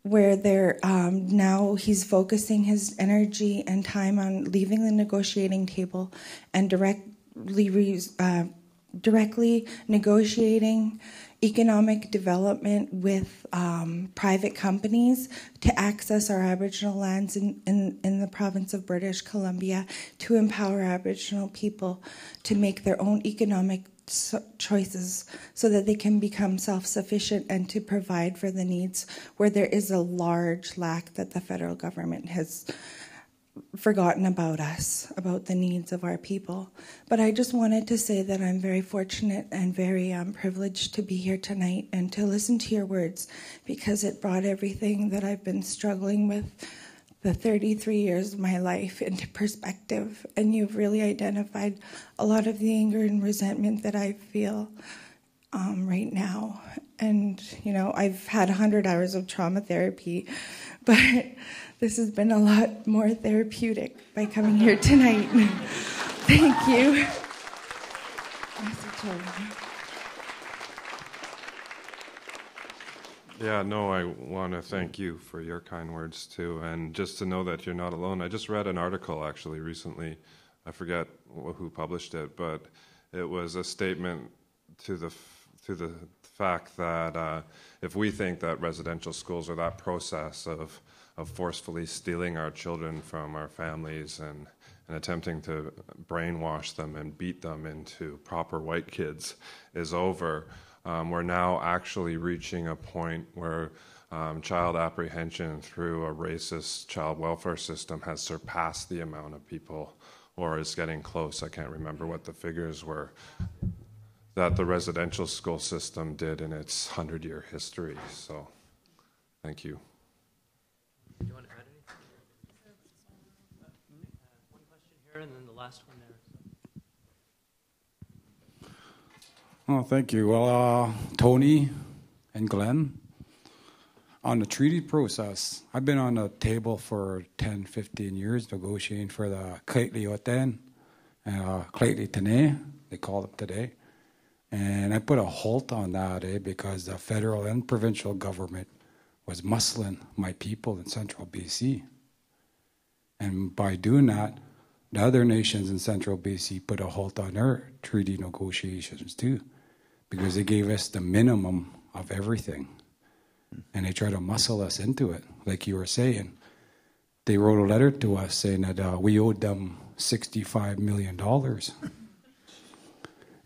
where they're now he's focusing his energy and time on leaving the negotiating table and directly negotiating economic development with private companies to access our Aboriginal lands in the province of British Columbia, to empower Aboriginal people to make their own economic choices so that they can become self-sufficient and to provide for the needs where there is a large lack that the federal government has forgotten about us, about the needs of our people. But I just wanted to say that I'm very fortunate and very privileged to be here tonight and to listen to your words, because it brought everything that I've been struggling with the 33 years of my life into perspective. And you've really identified a lot of the anger and resentment that I feel right now. And, you know, I've had 100 hours of trauma therapy, but this has been a lot more therapeutic by coming here tonight. Thank you. Yeah, no, I want to thank you for your kind words too, and just to know that you're not alone. I just read an article actually recently. I forget who published it, but it was a statement to the fact that if we think that residential schools are that process of forcefully stealing our children from our families and attempting to brainwash them and beat them into proper white kids is over, we're now actually reaching a point where child apprehension through a racist child welfare system has surpassed the amount of people, or is getting close. I can't remember what the figures were, that the residential school system did in its 100-year history. So, thank you. Do you want to add anything? One question here, and then the last one there. Oh, thank you. Well, Tony and Glenn, on the treaty process, I've been on the table for 10, 15 years negotiating for the Claytley-Oten, Claytley-Dene, they call it today. And I put a halt on that, because the federal and provincial government was muscling my people in central BC. And by doing that, the other nations in central BC put a halt on their treaty negotiations too, because they gave us the minimum of everything. And they tried to muscle us into it, like you were saying. They wrote a letter to us saying that we owed them $65 million.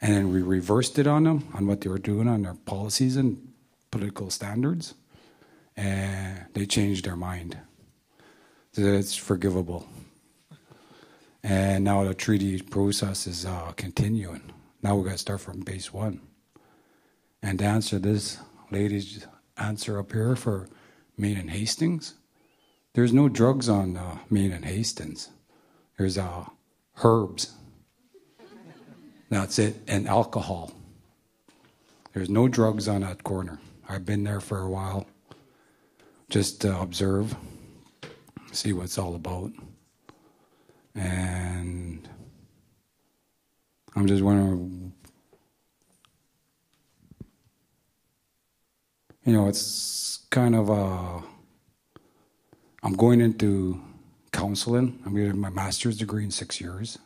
And then we reversed it on them, on what they were doing on their policies and political standards. And they changed their mind. So it's forgivable. And now the treaty process is continuing. Now we've got to start from base one. And to answer this lady's answer up here for Maine and Hastings, there's no drugs on Maine and Hastings. There's herbs. That's it, and alcohol. There's no drugs on that corner. I've been there for a while, just to observe, see what it's all about. And I'm just wondering, you know, it's kind of I'm going into counseling. I'm getting my master's degree in 6 years.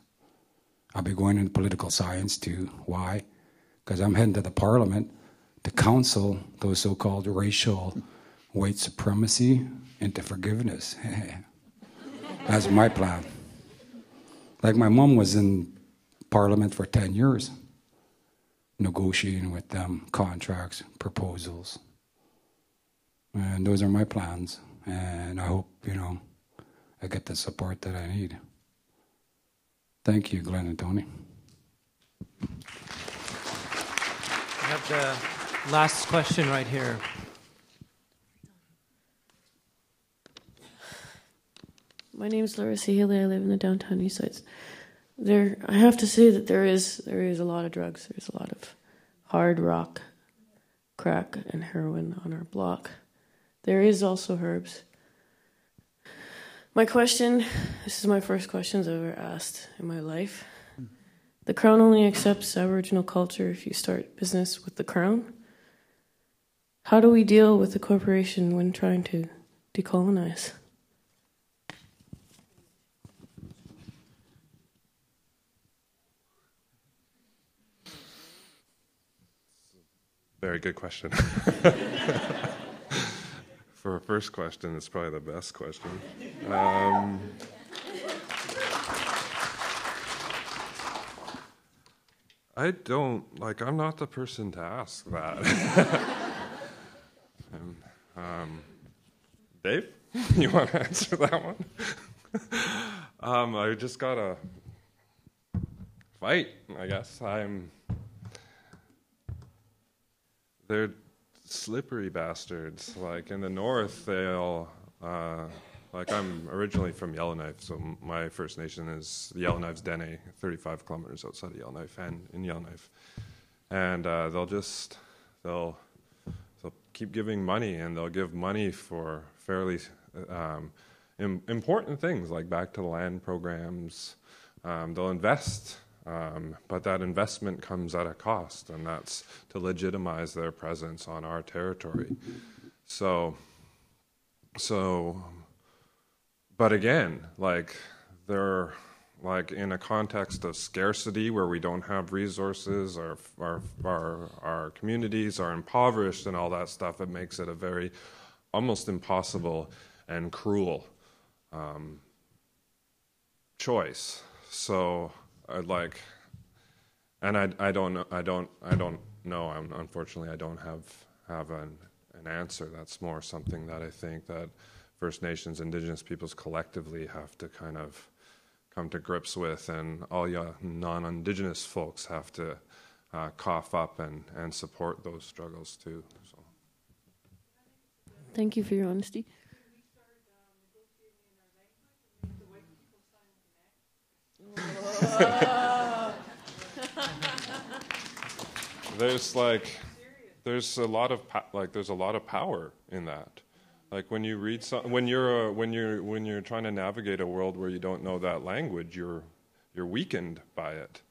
I'll be going into political science too. Why? Because I'm heading to the parliament to counsel those so-called racial white supremacy into forgiveness. That's my plan. Like my mom was in parliament for 10 years, negotiating with them contracts, proposals. And those are my plans. And I hope, you know, I get the support that I need. Thank you, Glenn and Tony. We have the last question right here. My name is Larissa Healy. I live in the downtown east side. I have to say that there is a lot of drugs. There's a lot of hard rock, crack, and heroin on our block. There is also herbs. My question, this is my first questions I've ever asked in my life. The Crown only accepts Aboriginal culture if you start business with the Crown. how do we deal with the corporation when trying to decolonize? Very good question. For a first question, it's probably the best question. I'm not the person to ask that. Dave, you want to answer that one? I just gotta fight, I guess. They're slippery bastards. Like in the north, they'll I'm originally from Yellowknife, so my First Nation is the Yellowknife's Dene, 35 kilometers outside of Yellowknife and in Yellowknife, and they'll keep giving money, and they'll give money for fairly important things like back to the land programs. They'll invest. But that investment comes at a cost, and that's to legitimize their presence on our territory. But again, they're in a context of scarcity where we don't have resources, our communities are impoverished and all that stuff. It makes it a very almost impossible and cruel choice. So. I don't know. Unfortunately, I don't have an answer. That's more something that I think that First Nations, Indigenous peoples collectively have to kind of come to grips with, and all you non-Indigenous folks have to cough up and support those struggles too. So. Thank you for your honesty. There's a lot of power in that. Like when you read when you're trying to navigate a world where you don't know that language, you're weakened by it.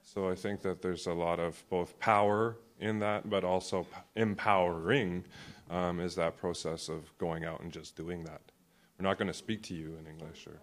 So I think that there's a lot of both power in that, but also empowering is that process of going out and just doing that. We're not going to speak to you in English or.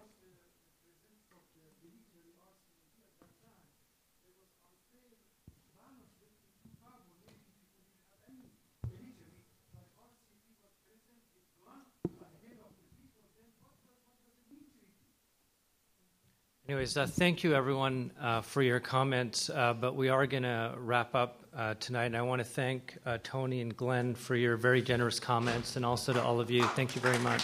Anyways, thank you, everyone, for your comments. But we are going to wrap up tonight. And I want to thank Tony and Glenn for your very generous comments, and also to all of you. Thank you very much.